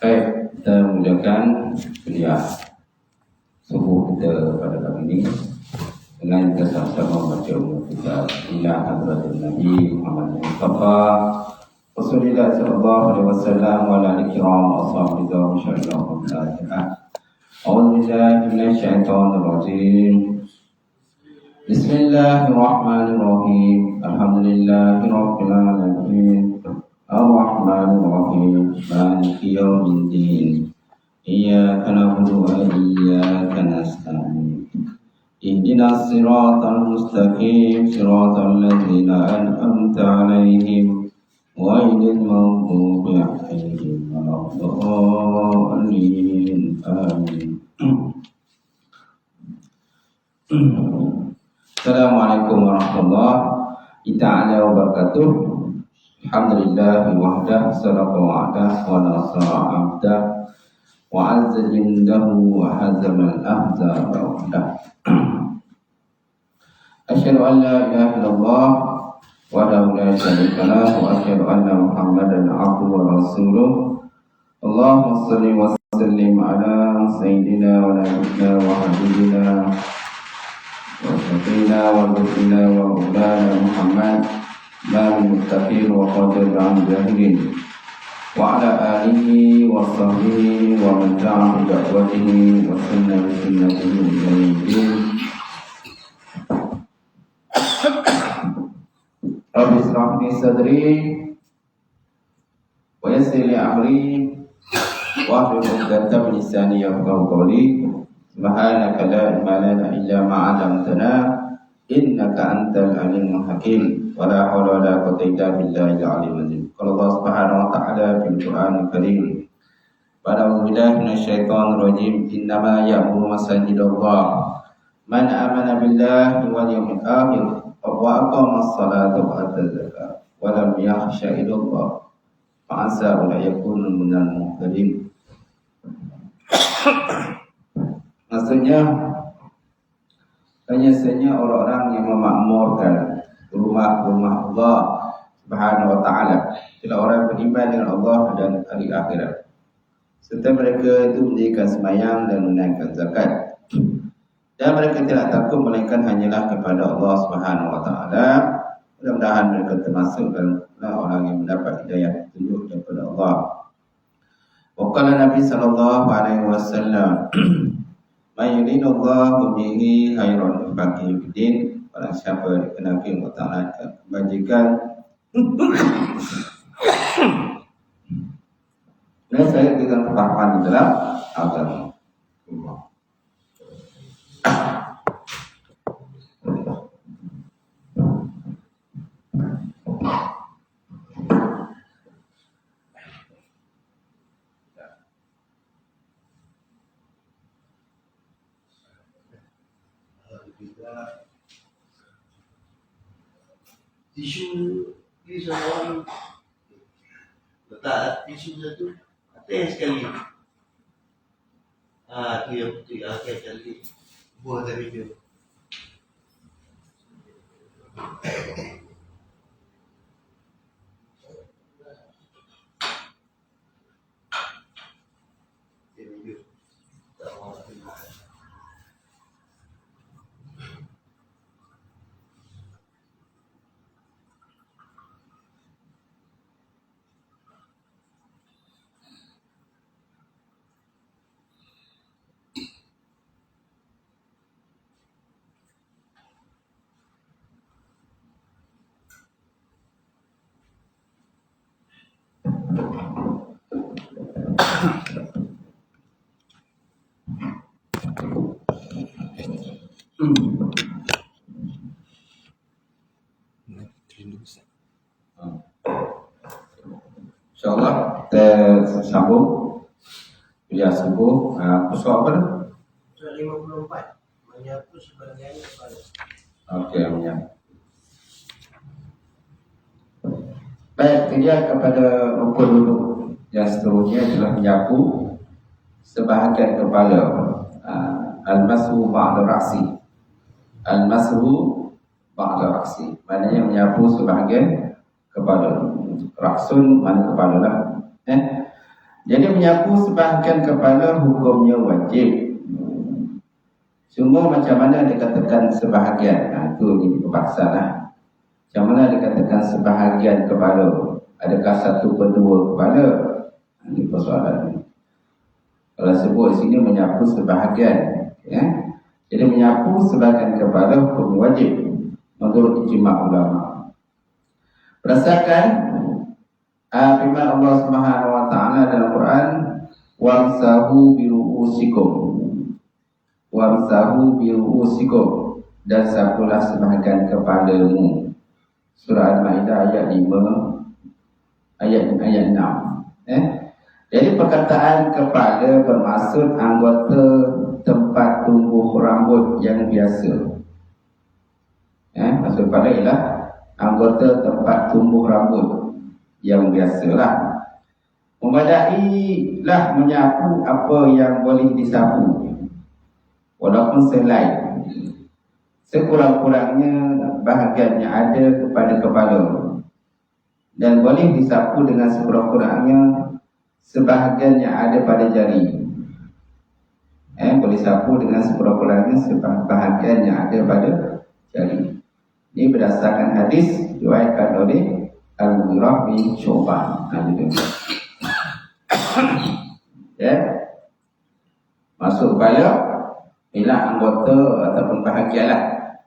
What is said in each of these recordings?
Baik, kita mulakan kuliah subuh kita pada kali ini dengan kita sama-sama membaca kita ila hadratin Nabi Muhammad Mustafa Rasulullah sallallahu alaihi wasallam wa ala alihi wa ashabihi wa sallam. A'udzu billahi minasyaitonir rajim. Bismillahirrahmanirrahim. Alhamdulillahirabbil alamin. Ar-Rahmanir-Rahim. Maliki yaumiddin. Iyyaka na'budu wa iyyaka nasta'in. Ihdinas siratal mustaqim, siratal ladzina an'amta 'alaihim ghairil maghdubi 'alaihim waladdallin. Amin. Assalamualaikum warahmatullahi ta'ala wabarakatuh. Alhamdulillah wahdah sadaqa wa'dah wa nasara 'abdah wa 'azza jindahu wa hazama al-ahzaba wahdah. Asyhadu an la ilaha illallah wahdahu la syarika lah wa asyhadu anna Muhammadan 'abduhu wa rasuluh. Allahumma shalli wa sallim ala sayyidina wa nabiyyina wa habibina wa syafiina wa nabiyina wa maulana Muhammad Nabi Muttaqin wa qadir an jahilin wa ala alihi wa sahbihi wa man ta'a bi da'watihi wa sunna bi sunnatihi ila yaumil. Rabbi ishrah li sadri wa yassir li amri wa hlul 'uqdatam min lisani yafqahu qawli. Subhanaka la ilma lana illa ma 'allamtana innaka antal alimul hakim. Wala haula wala quwwata illa billahil aliyyil azim. Qala Allah Subhanahu wa ta'ala fil Qur'anil Karim. A'udzu billahi minasyaitonir rajim. Innama ya'muru masajidallah man amana billahi wal yawmil akhir wa aqamas salata wa ata zakata wa lam yakhsha illallah fa asa la yakunu minal muhtadin. Maksudnya hanya orang-orang yang memakmurkan rumah-rumah Allah Subhanahu wa ta'ala adalah orang yang beriman dengan Allah dan hari akhirat, serta mereka itu mendirikan sembahyang dan menunaikan zakat, dan mereka tidak takut melainkan hanyalah kepada Allah Subhanahu wa ta'ala. Mudah-mudahan mereka termasuk dalam orang yang mendapat hidayah petunjuk daripada Allah. Wa qala Nabi sallallahu alaihi wasallam, "Man yuridullahu bihi khairan yufaqihu fid-din." Barang siapa dikenaki Allah Ta'ala kebajikan dan saya dengan kepahaman di dalam agama. Tisu ni seorang letak tisu satu atas sekali. Dia putih atas sekali. Buat dari dia. InsyaAllah kita sambung kuliah subuh. Soal apa? Soal 54. Menyapu sebagian kepala. Okey, menyapu. Baik, kemudian kepada rukun duduk yang seterusnya adalah menyapu sebahagian kepala. Al-mashu ba'da ra'si. Al-mashu ba'da ra'si. Maknanya menyapu sebahagian kepala. Raksun mana kepala lah. Jadi menyapu sebahagian kepala hukumnya wajib. Semua macam mana dikatakan sebahagian, itu ini terpaksa lah. Macam mana dikatakan sebahagian kepala? Adakah 1/2 kepala? Ini persoalan. Kalau sebut sini menyapu sebahagian, ya. Jadi menyapu sebahagian kepala hukum wajib menurut ijma' ulama. Berdasarkan firman Allah Subhanahu wa taala dalam Quran, wamsahu biru'usikum. Wamsahu biru'usikum, dan sapulah sebahagian kepalamu. Surah Al-Maidah ayat 5 ayat 6. Jadi perkataan kepala bermaksud anggota tempat tumbuh rambut yang biasa. Maksud kepala ialah anggota tempat tumbuh rambut yang biasalah. Memadailah menyapu apa yang boleh disapu, walaupun selai. Sekurang-kurangnya bahagiannya ada kepada kepala, dan boleh disapu dengan sekurang-kurangnya sebahagiannya ada pada jari. Boleh sapu dengan sekurang-kurangnya sebahagiannya ada pada jari. Ini berdasarkan hadis diriwayatkan oleh Al-Mughirah bin Syu'bah. Masuk kepala ialah anggota ataupun bahagianlah,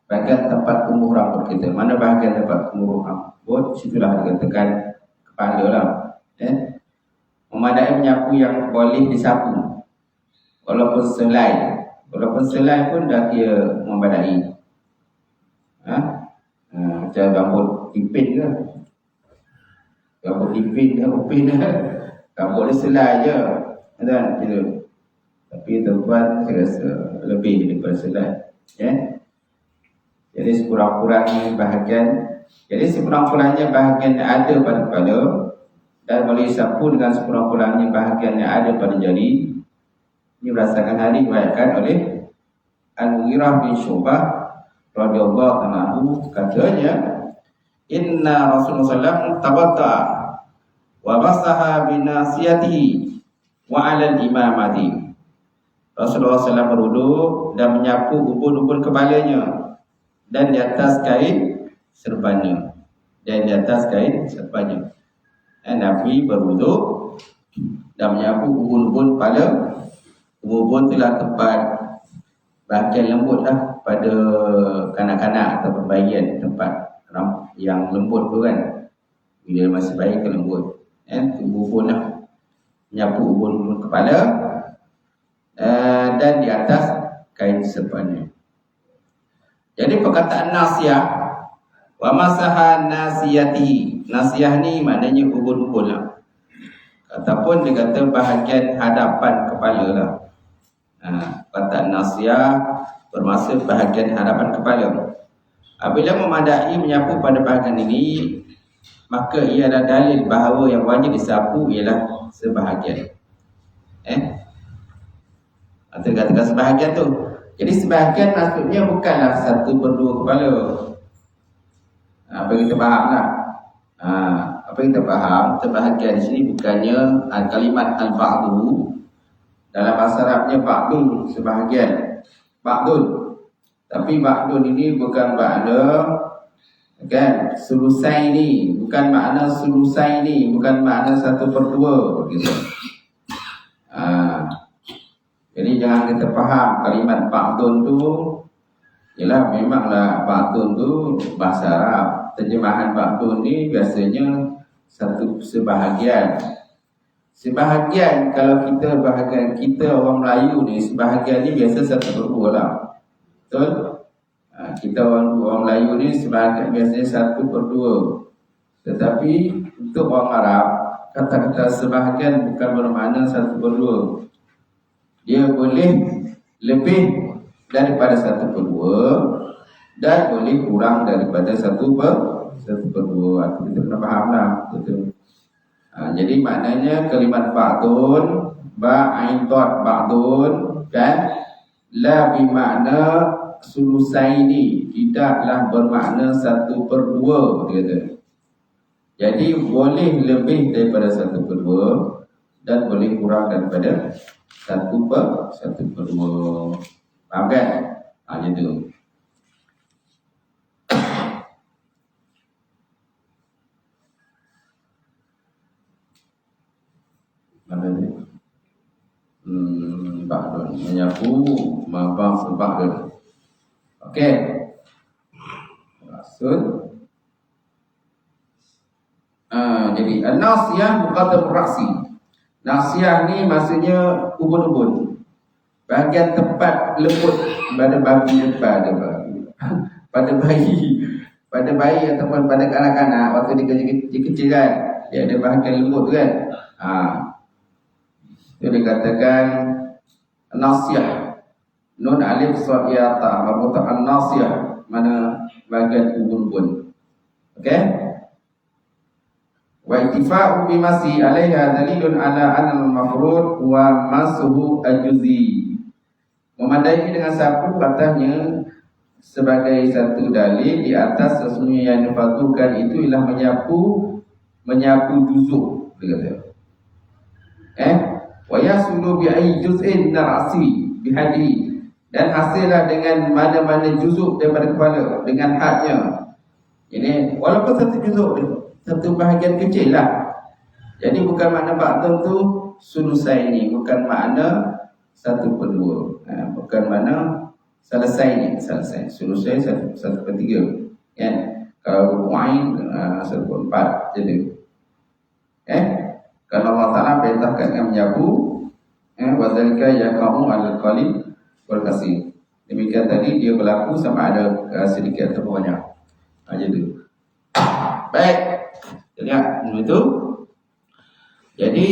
bahagian tempat tumbuh rambut kita. Mana bahagian tempat tumbuh rambut, situlah dikatakan kepala lah. Memadai menyapu yang boleh disapu, walaupun selai. Walaupun selai pun dah kira memadai. Macam rambut tipin ke, rambut tipin ke, upin ke, rambut dia selai je, kan? Tapi tuan saya rasa lebih daripada selai. Jadi sekurang-kurangnya bahagian yang ada pada kepala, dan boleh disapu dengan sekurang-kurangnya bahagian yang ada pada jari. Ini berdasarkan hadis diriwayatkan oleh Al-Mughirah bin Syu'bah radhiyallahu anhu, katanya, inna Rasulullah sallallahu tawadda wa basaha bi nasiyatihi wa 'ala al-imamati. Rasulullah sallallahu berwuduk dan menyapu ubun-ubun kepalanya dan di atas kain serbannya. Nabi berwuduk dan menyapu ubun-ubun kepala. Ubun itulah tempat bahagian lembut lah pada kanak-kanak atau bayian, tempat yang lembut tu kan, bila masih bayi kan lembut. Ubun lah, menyapu ubun kepala dan di atas kain serbannya. Jadi perkataan nasiyah, wa masaha nasiyati, nasiyah ni maknanya ubun-ubun lah, ataupun dia kata bahagian hadapan kepala lah. Perkataan nasiyah bermaksud bahagian hadapan kepala. Apabila memadai menyapu pada bahagian ini, maka ia adalah dalil bahawa yang wajib disapu ialah sebahagian. Atau katakan sebahagian tu. Jadi sebahagian maksudnya bukanlah 1/2 kepala. Apa kita faham lah. Apa kita faham, sebahagian di sini bukannya kalimat al-ba'du. Dalam bahasa Arabnya ba'dun, sebahagian. Ba'dun. Tapi ba'dun ini bukan makna kan sulusai ni, bukan makna sulusai ni, bukan makna 1/2 gitu. Jadi jangan kita faham kalimat ba'dun tu ialah memanglah ba'dun tu bahasa Arab. Terjemahan ba'dun ni biasanya satu sebahagian. Sebahagian, kalau kita bahagian kita orang Melayu ni, sebahagian ni biasa 1/2 lah. Betul? Kita orang Melayu ni sebahagian biasanya 1/2. Tetapi untuk orang Arab, kata-kata sebahagian bukan bermakna 1/2. Dia boleh lebih daripada 1/2 dan boleh kurang daripada 1/2. Kita kena faham lah. Betul. Jadi maknanya kalimat ba'dun, ba'ain dot ba'dun kan, la bimakna sulusaini, tidaklah bermakna 1/2 dia kata. Jadi boleh lebih daripada 1/2 dan boleh kurang daripada 1/2. Faham kan? Macam tu. Mana ni? Ba'dun menyapu mabang seba'dun. Okey. Maksud jadi an-nasiyah muqaddam ra'si. Nasiyah ni maksudnya ubun-ubun. Bahagian tempat lembut pada babi pada bayi. Pada bayi ataupun pada kanak-kanak waktu dia kecil kan, dia ada bahagian lembut tu kan. Itu dikatakan nasiyah. Nun alif sad ya ta, marbuta an-nasiyah, mana bahagian ubun-ubun. Okey? Wa ittifa'u bimasi 'alaiha dalilun ala anna al-mafrud wa masuhu al-juz'i. Memadai dengan sapu katanya sebagai satu dalil di atas sesungguhnya yang difardukan itu ialah menyapu juzuk, dia kata. Wa yasulu bi ayyi juz'in narasi bihadi, dan hasillah dengan mana-mana juzuk daripada kepala dengan hadnya. Ini walaupun satu juzuk, satu bahagian kecil lah. Jadi bukan makna ba'dun tu sulusai ini, bukan makna 1/2. Bukan makna selesai ni, selesai. Sulusai 1/3. Kan? Kalau mu'ain 1/4 jadi. Kalau Allah Ta'ala perintahkan yang menyapu, wa dzalika yaqa'u 'alal qalil wal kasir. Demikian tadi dia berlaku sama ada sedikit atau banyak. Macam tu. Baik. Lihat itu. Jadi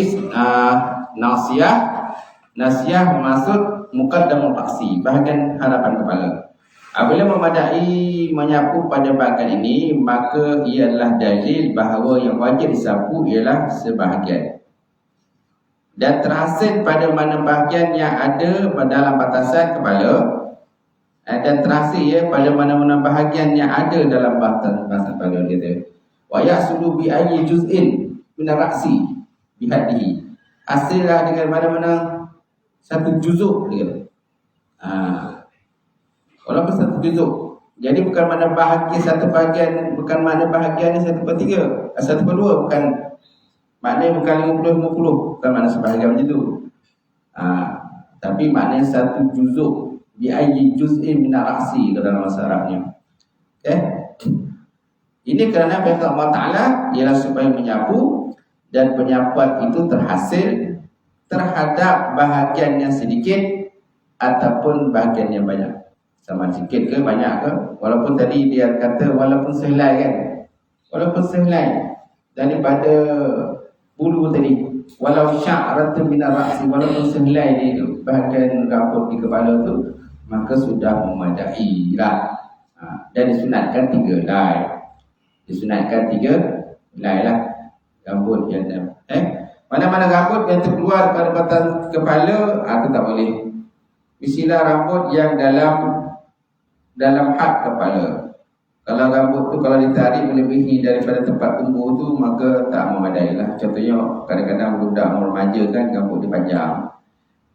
nasiyah maksud muqaddamul ra'si, bahagian hadapan kepala. Apabila memadai menyapu pada bahagian ini, maka ia adalah dalil bahawa yang wajib disapu ialah sebahagian. Dan terhasil pada mana bahagian yang ada dalam batasan kepala, dan terhasil pada mana-mana bahagian yang ada dalam batasan kepala kita. Wa yasulu bi ayyi juz'in min ar-ra'si bihadihi. Hasillah dengan mana-mana satu juzuk dia. Walaupun satu juzuk. Jadi bukan mana bahagian satu bahagian, bukan mana bahagian ni 1/3, 1/2, bukan. Maknanya bukan 50-50, bukan makna sebahagian macam tu. Tapi maknanya satu juzuk, bi ayyi juz'in min ar-ra'si dalam bahasa Arabnya. Okey. Ini kerana perintah Allah Ta'ala ialah supaya menyapu, dan penyapuan itu terhasil terhadap bahagian yang sedikit ataupun bahagian yang banyak. Sama sikit ke banyak ke, walaupun tadi dia kata walaupun sehelai kan, walaupun sehelai daripada bulu tadi, walau sya'ratun min ar-ra'si, walaupun sehelai dia bahagian rambut di kepala tu, maka sudah memadai lah. Dan disunatkan 3 helai. Disunatkan 3 helai lah rambut yang mana-mana rambut yang terkeluar pada batas kepala, itu tak boleh. Mestilah rambut yang dalam had kepala. Kalau rambut tu kalau ditarik melebihi daripada tempat tumbuh tu, maka tak memadai lah. Contohnya kadang-kadang budak remaja kan rambut dia panjang.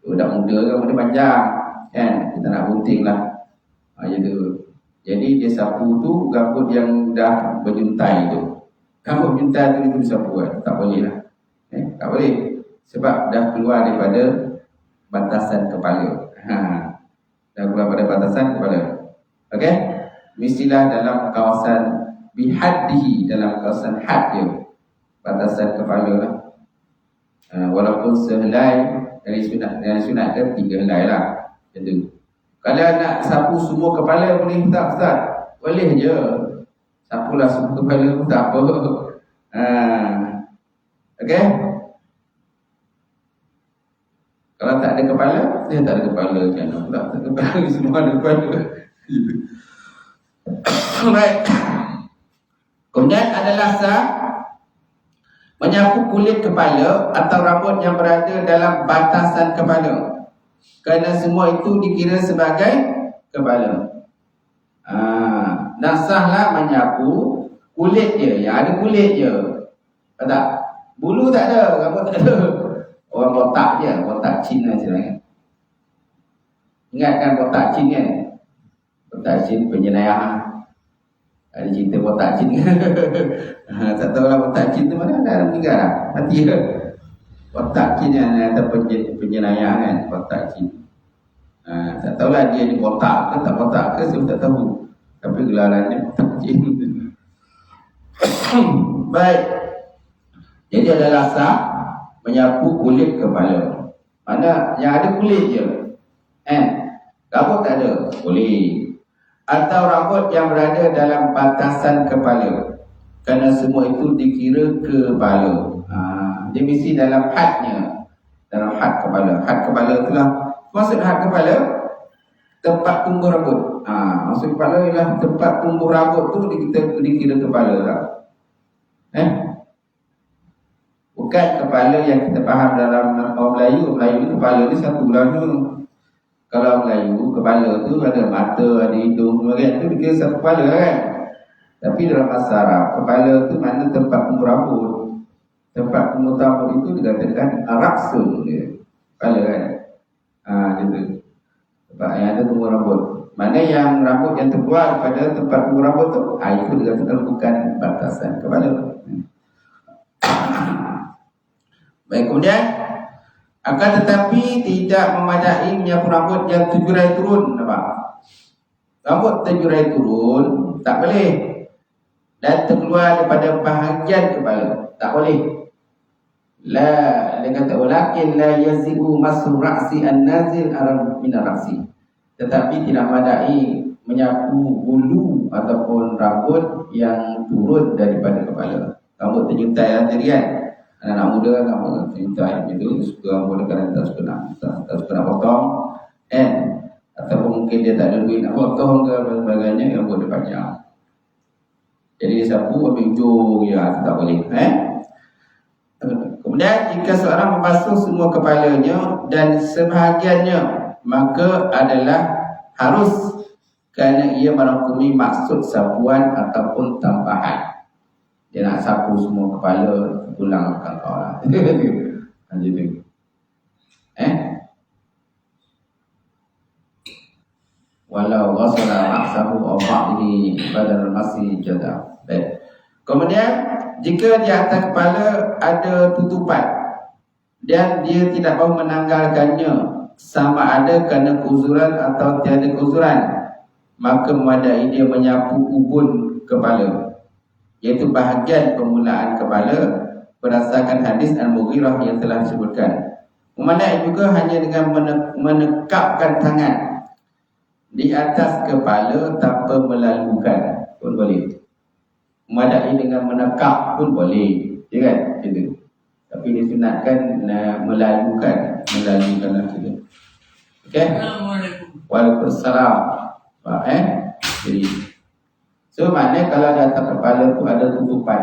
Budak muda rambut dia panjang kan, kita nak gunting lah. Macam tu. Jadi dia sapu tu rambut yang dah berjuntai tu. Rambut berjuntai tu dia disapu kan, tak boleh lah. Tak boleh. Sebab dah keluar daripada batasan kepala. Dah keluar pada batasan kepala. Okey? Mestilah dalam kawasan bihaddihi, dalam kawasan had dia, batasan kepala lah. Walaupun sehelai dari sunat ke 3 helai lah. Macam tu. Kalau nak sapu semua kepala boleh tak Ustaz? Boleh je. Sapulah semua kepala pun tak apa. Okey? Kalau tak ada kepala, dia tak ada kepala kan. Tak ada kepala, semua ada kepala. Baik. Kemudian adalah sah menyapu kulit kepala atau rambut yang berada dalam batasan kepala, kerana semua itu dikira sebagai kepala. Dan sahlah menyapu kulit dia, yang ada kulit je. Tak? Bulu tak ada, rambut tak ada. Orang botak je, botak Cina istilahnya. Ingat kan botak Cina kan? Botak Cina penjenayah. Ada cerita botak Cina. Tak tahu lah botak Cina tu mana dah meninggal dah. Mati ke? Botak Cina ada penjenayah kan, botak Cina. Tak tahulah dia ni botak ke tak botak ke, saya tak tahu. Tapi gelarannya botak Cina. Baik. Jadi ada rasa menyapu kulit kepala. Mana yang ada kulit je. Rambut tak ada, boleh. Atau rambut yang berada dalam batasan kepala. Kerana semua itu dikira kepala. Dia mesti dalam hadnya. Dalam had kepala. Had kepala itulah. Maksud had kepala, tempat tumbuh rambut. Maksud kepala ialah tempat tumbuh rambut tu kita dikira kepala lah. Bukan kepala yang kita faham dalam orang Melayu. Melayu ni kepala ni satu bulan tu. Kalau Melayu, kepala tu ada mata, ada hidung, sebagainya. Itu dikira satu kepala kan. Tapi dalam bahasa Arab, kepala tu mana tempat tumbuh rambut. Tempat tumbuh rambut itu dikatakan raksun dia. Kepala kan. Gitu. Tempat yang ada tumbuh rambut. Mana yang rambut yang terkeluar pada tempat tumbuh rambut tu, itu dikatakan bukan batasan kepala. Baik, kemudian akan tetapi tidak memadai menyapu rambut yang terjurai turun. Nampak? Rambut terjurai turun tak boleh. Dan terkeluar daripada bahagian kepala tak boleh. La, dia kata walakin la yazi'u masu ra'si an-nazil min ar-ra'si. Tetapi tidak memadai menyapu bulu ataupun rambut yang turun daripada kepala. Rambut terjuntai lah tadi kan. Anak-anak muda rambut terjuntai gitu, suka rambut kadang tak suka nak potong. Ataupun mungkin dia tak ada duit nak potong ke sebagainya, rambut dia panjang. Jadi dia sapu ambil ujung ya, tak boleh. Kemudian jika seorang membasuh semua kepalanya dan sebahagiannya, maka adalah harus kerana ia merangkumi maksud sapuan ataupun tambahan. Dia nak sapu semua kepala, tulang akan kau lah. Macam tu. Walau ghasala ra'sahu aw ba'dihi badal masih jada. Baik. Kemudian jika di atas kepala ada tutupan dan dia tidak mahu menanggalkannya, sama ada kerana keuzuran atau tiada keuzuran, maka memadai dia menyapu ubun kepala, iaitu bahagian permulaan kepala, berdasarkan hadis Al-Mughirah yang telah disebutkan. Memadai juga hanya dengan menekapkan tangan di atas kepala tanpa melalukan pun boleh. Memadai dengan menekap pun boleh, ya kan? Gitu. Tapi disunatkan melalukan lah gitu. Okey. Waalaikumsalam. Jadi so maknanya kalau di atas kepala tu ada tutupan.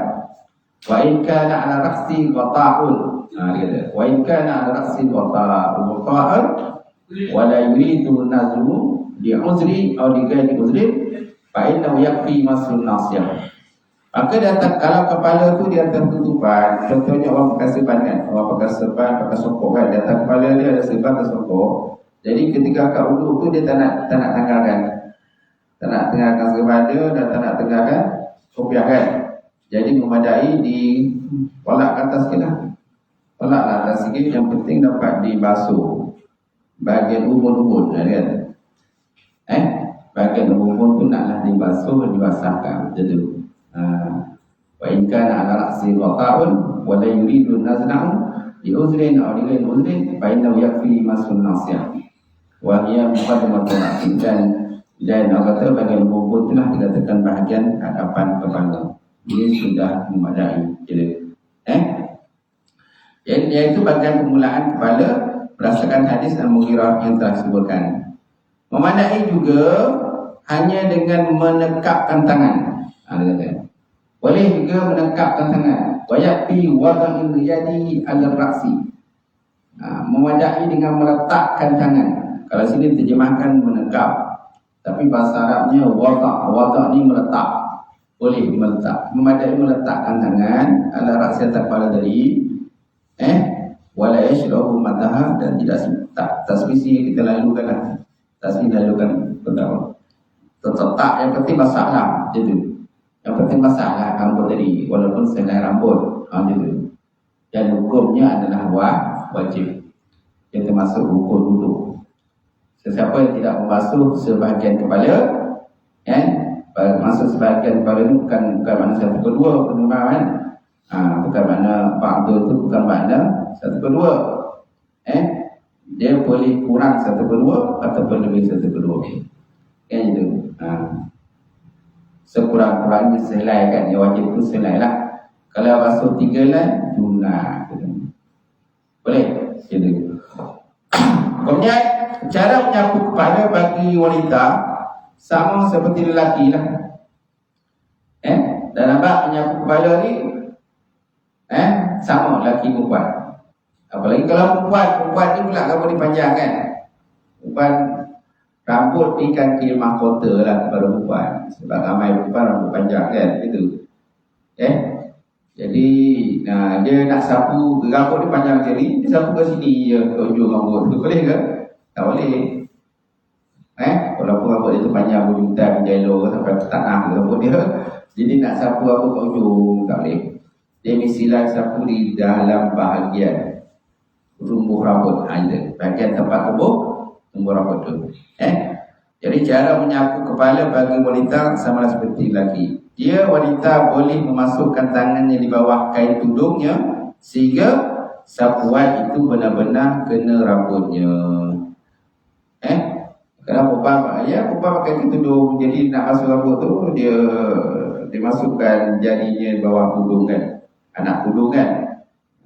Wa in kana ala ra'si qata'un. Dia. Wa in kana ala ra'si qata'un wa la yuridu nazmu li uzri aw li ghairi uzri fa innahu yakfi masun nasiyah. Maka di atas, kalau kepala tu di atas tutupan, contohnya orang pakai serban kan, orang pakai serban, pakai sokok kan, di atas kepala dia ada serban atau sokok. Jadi ketika kat wuduk tu dia tak nak tanggalkan. Tak nak tanggalkan serban dia dan tak nak tanggalkan kopiah kan. Jadi memadai di tolak ke atas sikit lah. Tolak lah atas sikit, yang penting dapat dibasuh bahagian ubun-ubun kan. Bahagian ubun tu naklah dibasuh, dibasahkan macam tu. Wa in kana ala ra'si waqa'un wa la yuridu nazna'u li uzrin aw li ghairi uzrin fa innahu yakfi masun nasiyah wa hiya muqaddamatun dan kata bahagian ubun itulah dikatakan bahagian hadapan kepala. Ini sudah memadai. Iaitu bahagian permulaan kepala berdasarkan hadis Al-Mughirah yang telah disebutkan. Memadai juga hanya dengan menekapkan tangan. Boleh juga menekapkan tangan. Wa yakfi wada'il yadi 'ala ra'si. Memadai dengan meletakkan tangan. Kalau sini terjemahkan menekap, tapi bahasa Arabnya wada'. Wada' ni meletak. Boleh meletak. Memadai meletakkan tangan 'ala ra'si atas kepala tadi. wala yashrahu mataha, dan tak tasbih kita lalukanlah. Tasbih lalukan pertama. Tetap tak, yang penting masalah gitu. Yang penting masalah rambut tadi, walaupun selai rambut gitu. Dan hukumnya adalah wajib. Yang termasuk hukum duduk. Sesiapa yang tidak membasuh sebahagian kepala, masuk sebahagian kepala ini bukan makna satu kedua penerbangan. Bukan makna ba'du itu bukan makna satu kedua. Dia boleh kurang satu kedua ataupun lebih satu kedua. Itu. Sekurang-kurangnya selai kan, yang wajib itu selai lah. Kalau basuh 3 lah, junah. Boleh? Gitu. Kemudian cara menyapu kepala bagi wanita sama seperti lelaki lah. Dan nampak menyapu kepala ni sama lelaki perempuan. Apalagi kalau perempuan ni pula kamu dipanjangkan. Perempuan rambut ni kan kira mahkota lah kepada perempuan. Sebab ramai perempuan rambut panjang kan, gitu. Jadi dia nak sapu rambut dia panjang macam ni, dia sapu ke sini je, ke ujung rambut tu. Boleh ke? Tak boleh. Walaupun rambut dia tu panjang berjuta menjelo sampai ke tanah rambut dia, jadi nak sapu rambut ke ujung tak boleh. Dia mestilah sapu di dalam bahagian rumbuh rambut, bahagian tempat tumbuh rambut tu. Jadi cara menyapu kepala bagi wanita sama seperti lelaki. Dia wanita boleh memasukkan tangannya di bawah kain tudungnya sehingga sapuan itu benar-benar kena rambutnya. Kenapa perempuan pakai kain tudung, jadi nak masuk rambut tu dia masukkan jarinya di bawah tudung kan, anak tudung kan.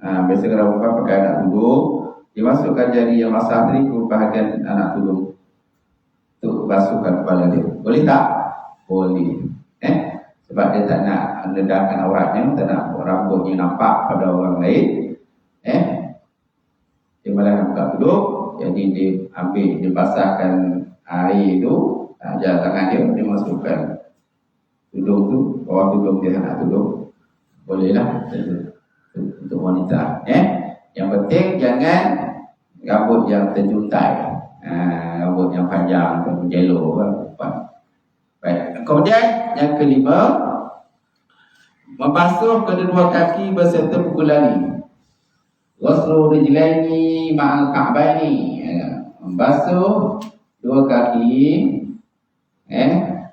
Biasa kalau perempuan pakai anak tudung, dia masukkan jari yang basah tadi ke bahagian anak tudung untuk basuhkan kepala dia. Boleh tak? Boleh. Sebab dia tak nak mendedahkan auratnya, tak nak rambutnya nampak pada orang lain. Dia malah nak buka tudung, jadi dia ambil, dia basahkan air tu, jalan tangan dia masukkan tudung tu, bawah tudung dia nak tudung. Bolehlah untuk wanita. Yang penting jangan rambut yang terjuntai, rambut yang panjang atau menjelo kan. Baik. Kemudian yang kelima, membasuh kedua kaki berserta pukulan. Ghuslu rijlaini ma'al ka'baini. Membasuh dua kaki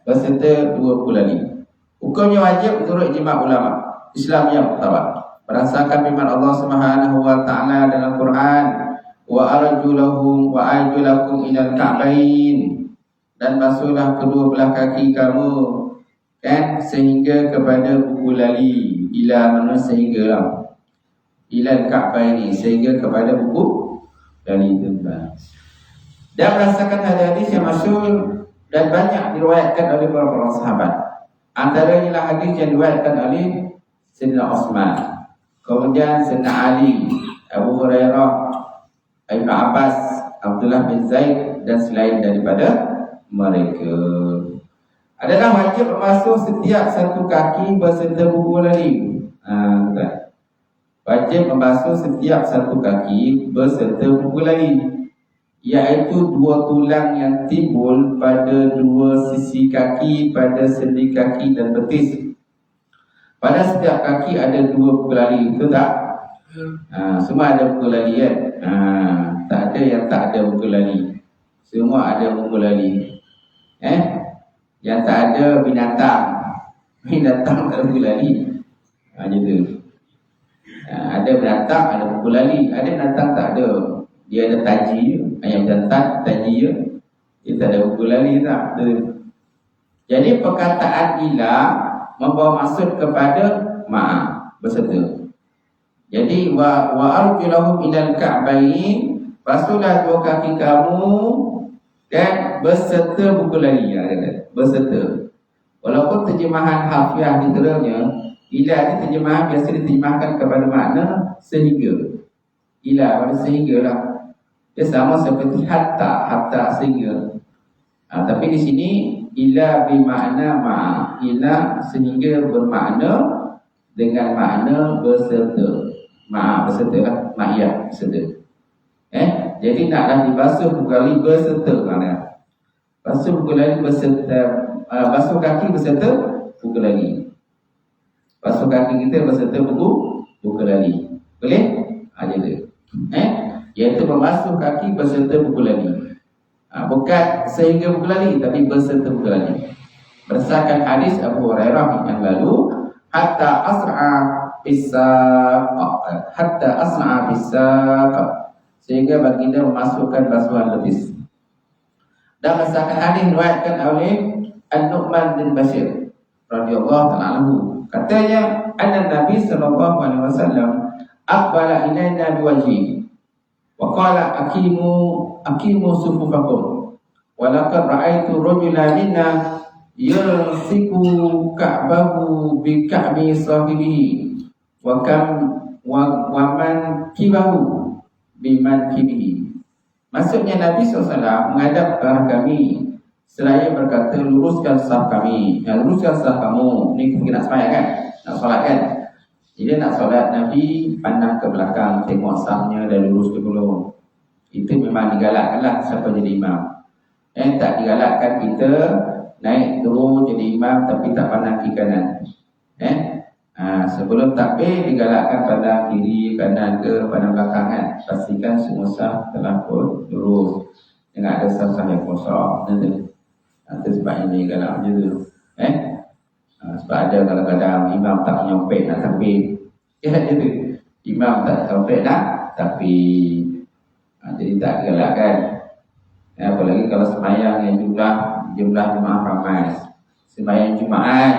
berserta dua pukulan. Hukumnya wajib menurut ijma' ulama Islam yang pertama. Berdasarkan firman Allah Subhanahu wa taala dalam Quran, wa arjulahum wa arjulakum ilal ka'bain. Dan basuhlah kedua belah kaki kamu sehingga kepada buku lali. Ila mana sehingga lah, ila ka'baini, sehingga kepada buku lali itu. Dan berdasarkan hadis yang masyhur dan banyak diriwayatkan oleh para sahabat. Antaranya lah hadis yang diriwayatkan oleh Sayyidina Utsman, kemudian Sayyidina Ali, Abu Hurairah, Ibnu Abbas, Abdullah bin Zaid dan selain daripada mereka. Adalah wajib membasuh setiap satu kaki berserta buku lali. Wajib membasuh setiap satu kaki berserta buku lali, iaitu dua tulang yang timbul pada dua sisi kaki, pada sendi kaki dan betis. Pada setiap kaki ada dua buku lali, betul tak? Semua ada buku lali kan? Tak ada yang tak ada buku lali. Semua ada buku lali. Yang tak ada binatang tak ada buku lali. Gitu. Ada binatang ada buku lali, ada binatang tak ada. Dia ada taji, ayam jantan taji dia tak ada buku lali tak. Jadi perkataan ila membawa maksud kepada ma'a berserta. Jadi wa arjulahum ilal ka'bain, basuhlah dua kaki kamu dan berserta buku lali, berserta. Walaupun terjemahan Hafiah literalnya, ila ni terjemahan biasa diterjemahkan kepada makna sehingga. Ila pada sehingga lah. Dia sama seperti hatta sehingga. Tapi di sini ila bermakna ma'a. Ila sehingga bermakna dengan makna berserta. ma'a berserta lah, ma'iyah berserta. Jadi naklah dibasuh kali berserta mana? Basuh kaki berserta, basuh kaki berserta buku lagi. Basuh kaki kita berserta buku lagi. Boleh? Ada tu. Iaitu membasuh kaki berserta buku lagi. Bukan sehingga buku lagi, tapi berserta buku lagi. Berdasarkan hadis Abu Hurairah yang lalu, hatta asra'a bisaq, sehingga baginda memasukkan basuhan lebis. Dan berdasarkan hadis diriwayatkan oleh An-Nu'man bin Bashir radhiyallahu ta'ala anhu, katanya anna Nabi sallallahu alaihi wasallam aqbala ilaina biwajhihi wa qala aqimu sufufakum wa laqad ra'aitu rajulan minna yalsiku ka'bahu bi ka'bi sahibihi wa man kibahu biman kibihi. Maksudnya Nabi SAW menghadap ke arah kami seraya berkata, luruskan saf kami, luruskan saf kamu. Ni kita nak sembahyang kan, nak solat kan. Jadi nak solat, Nabi pandang ke belakang, tengok safnya dan lurus ke dulu. Itu memang digalakkan lah siapa jadi imam. Tak digalakkan kita naik turun jadi imam tapi tak pandang kiri kanan. Sebelum takbir digalakkan pandang kiri kanan ke pandang belakang kan. Pastikan semua saf telah pun lurus, jangan ada saf-saf yang kosong. Itu sebab ini galak macam tu. Sebab ada kadang-kadang imam tak nyampe nak takbir. Jadi imam tak sampai nak takbir. Jadi tak digalakkan. Apalagi kalau sembahyang yang jumlah jemaah ramai. Sembahyang Jumaat,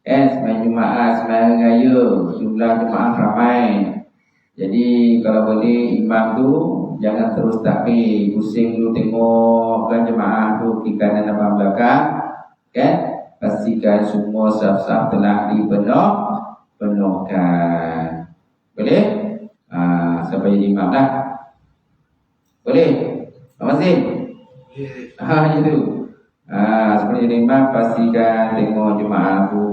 sembahyang Jumaat, sembahyang raya, jumlah jemaah ramai. Jadi kalau boleh imam tu jangan terus takbir, pusing dulu tengok kan jemaah tu kiri kanan depan belakang, kan? Pastikan semua saf-saf telah penuhkan. Boleh? Siapa jadi imam dah? Boleh? Masih? Itu. Seperti jadi imam, pastikan tengok jemaah tu,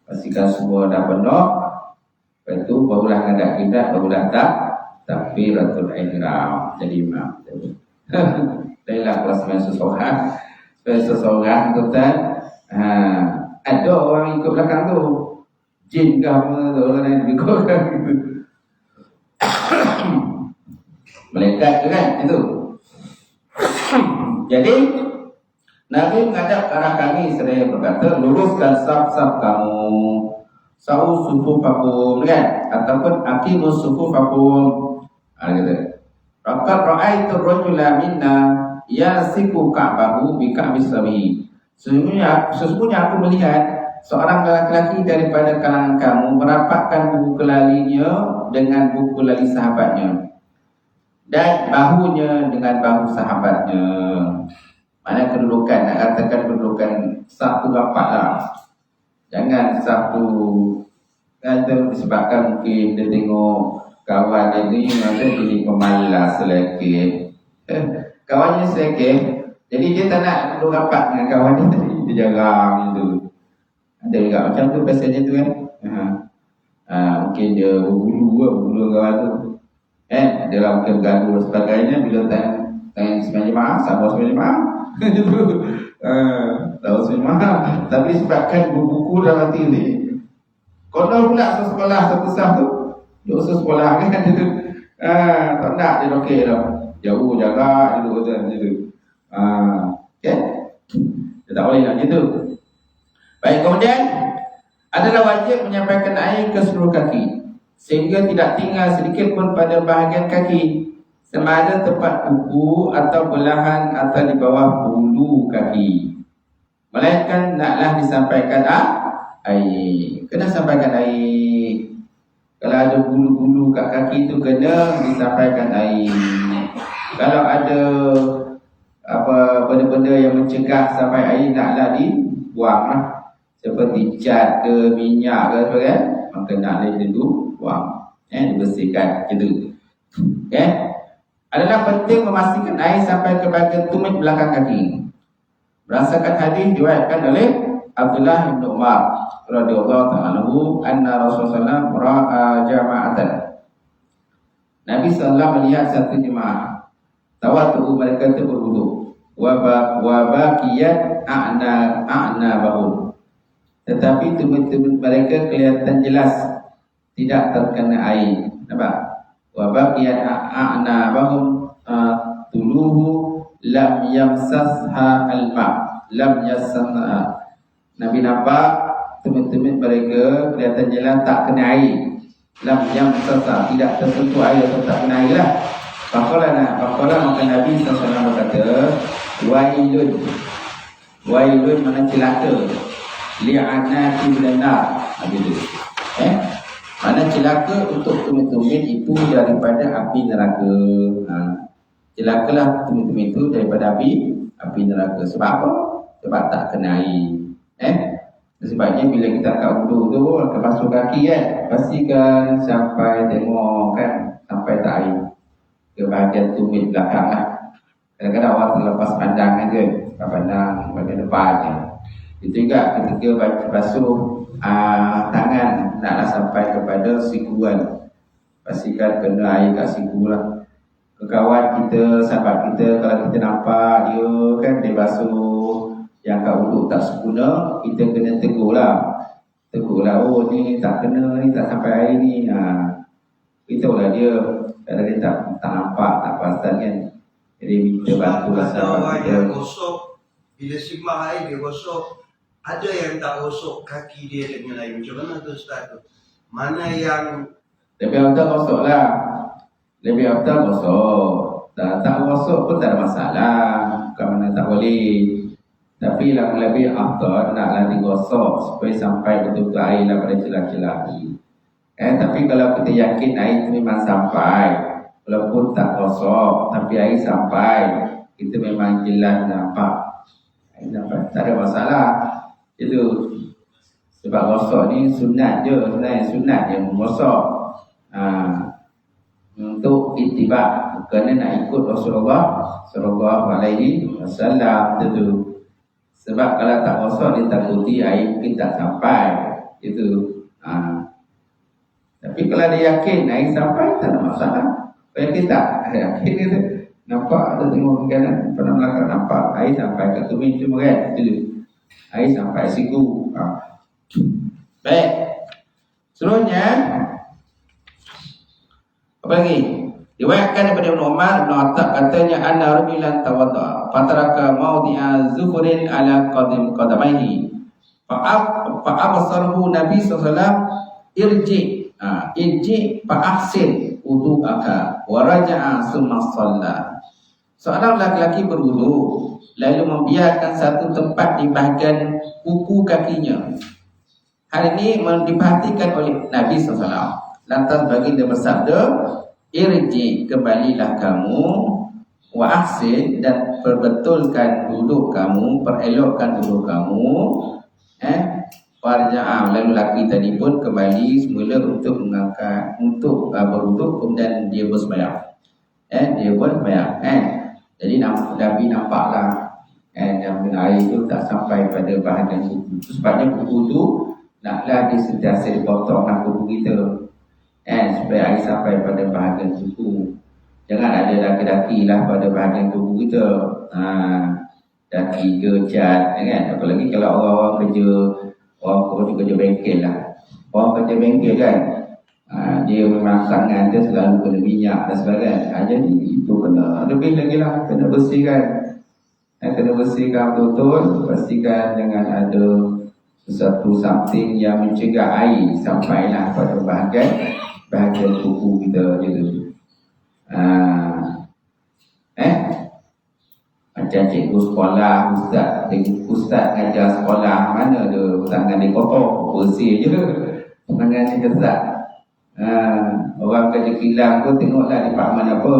pastikan semua dah penuh. Lepas tu barulah ngadap kiblat, barulah takbiratul ihram jadi imam. Dailah kelas main seseorang tuan. Ada orang ikut belakang tu, jin ke apa tu, orang lain ikut kan gitu. Malaikat tu kan itu. Jadi Nabi menghadap ke arah kami seraya berkata, luruskan saf-saf kamu, sa'u sufufakum kan, ataupun aqimu sufufakum. Kata raqad ra'aitu rajula minna yasiku ka'bahu bi ka'bi sabi. Sesungguhnya aku melihat seorang lelaki daripada kalangan kamu merapatkan buku kelalinya dengan buku lali sahabatnya, dan bahunya dengan bahu sahabatnya. Mana kedudukan, nak katakan kedudukan satu rapat lah. Jangan satu kata disebabkan mungkin dia tengok kawan ini maka jadi pemalas selekit. Kawannya selekit, jadi dia tak nak duduk rapat dengan kawan dia tadi, dia jarang tu. Ada juga macam tu biasanya tu kan. Mungkin dia berbulu kawan tu. Dia lah mungkin gaduh dan sebagainya. Bila tanya sembahyang jemaah, sabar sembahyang jemaah. Tahu sembahyang. Tapi sebabkan buku dalam hati ni, konon pula sekolah satu sah tu, dia usul sekolah kan. Tak nak dia okey dah. Jauh jarak dia kata macam tu. Kan? Dia tak boleh nak macam tu. Baik, kemudian adalah wajib menyampaikan air ke seluruh kaki, sehingga tidak tinggal sedikit pun pada bahagian kaki, sama ada tempat kuku atau belahan atau di bawah bulu kaki. Melainkan naklah disampaikan air. Kena sampaikan air. Kalau ada bulu-bulu kat kaki tu kena disampaikan air. Kalau ada apa benda-benda yang mencegah sampai air, naklah dibuang lah. Seperti cat ke minyak ke sebagainya, maka naklah itu buang, dibersihkan gitu. Adalah penting memastikan air sampai ke bahagian tumit belakang kaki. Berdasarkan hadis diriwayatkan oleh Abdullah bin Umar radhiyallahu ta'ala anhu, anna Rasulullah ra'a jama'atan Nabi SAW melihat satu jemaah tawatu mereka itu berwuduk wa baqiyat a'nabahum, tetapi tumit-tumit mereka kelihatan jelas tidak terkena air. Nampak? Wa baqiyat a'nabahum tuluhu lam yamsasha al-ma, lam yassasha. Nabi nampak tumit-tumit mereka kelihatan jelas tak kena air. Lam yamsasha, tidak tersentuh air atau tak kena air lah. Faqala maka Nabi SAW berkata, wailun mana celaka, li'anati benar. Mana celaka untuk tumit-tumit itu daripada api neraka. Celakalah tumit-tumit itu daripada api neraka. Sebab apa? Sebab tak kena air. Sebabnya bila kita kat wudu tu akan basuh kaki kan, pastikan sampai tengok kan, sampai tak air ke bahagian tumit belakang lah. Kadang-kadang orang terlepas pandang aja, pandang bahagian depan je. Itu juga ketika basuh tangan, naklah sampai kepada sikuan, pastikan kena air kat siku lah. Kawan kita, sahabat kita, kalau kita nampak dia kan dia basuh yang kat wuduk tak sempurna, kita kena tegur lah, oh ni tak kena, ni tak sampai air ni. Itulah dia. Kalau dia tak nampak, tak perasan kan, jadi minta bantu lah sahabat kita. Yang gosok, bila simbah air dia gosok, ada yang tak gosok kaki dia dengan air. Macam mana tu Ustaz tu? Mana yang lebih afdal gosok lah, lebih afdal gosok. Tak gosok pun tak ada masalah, bukan mana tak boleh. Tapi lebih afdal naklah digosok supaya sampai betul-betul air lah pada celah-celah ni. Tapi kalau kita yakin air itu memang sampai, walaupun tak gosok tapi air sampai, kita memang jelas nampak, tak ada masalah. Itu sebab gosok ni sunat je, sunat yang menggosok untuk ittiba, kerana nak ikut Rasulullah sallallahu alaihi wasallam tu. Sebab kalau tak gosok ditakuti air mungkin tak sampai itu. Tapi kalau dia yakin air sampai, tak ada masalah. Kalau kita yakin itu, nampak ada tengok kanan, pernah belakang nampak air sampai ke tumit cuma kan, itu air sampai siku. Baik. Seterusnya apa lagi? Diriwayatkan daripada Ibn Umar Ibn Attab katanya, anna rajulan tawadda fataraka mawdi'a zuhurin ala qadamaihi fa'absarahu Nabi sallallahu alaihi wasallam, irji fa'ahsin wudu'aka wa raja'a summa shalla. Seorang lelaki berwudu lalu membiarkan satu tempat di bahagian kuku kakinya. Hal ini diperhatikan oleh Nabi SAW. Lantas baginda bersabda, irji, kembalilah kamu, wa ahsin, dan perbetulkan wuduk kamu, perelokkan wuduk kamu. Farja'a, lalu lelaki tadi pun kembali semula untuk mengangkat, untuk berwuduk, kemudian dia bersembahyang. Dia bersembahyang. Jadi Nabi nampaklah yang air itu tak sampai pada bahagian kuku. Sebabnya kuku itu naklah sentiasa dipotongkan kuku kita, supaya air sampai pada bahagian kuku. Jangan ada daki-daki lah pada bahagian kuku kita. Daki ke cat, kan? Apalagi kalau orang kerja bengkel lah. Orang kerja bengkel kan, dia memang tangan dia selalu kena minyak dan sebagainya. Jadi itu kena lebih lagi lah, kena bersihkan. Kena bersihkan betul-betul. Pastikan jangan ada sesuatu something yang mencegah air sampailah pada bahagian kuku kita gitu. Macam cikgu sekolah, ustaz ngajar sekolah, mana ada tangan dia kotor, bersih je tangan dia kesat. Orang kerja kilang pun tengoklah departmen apa.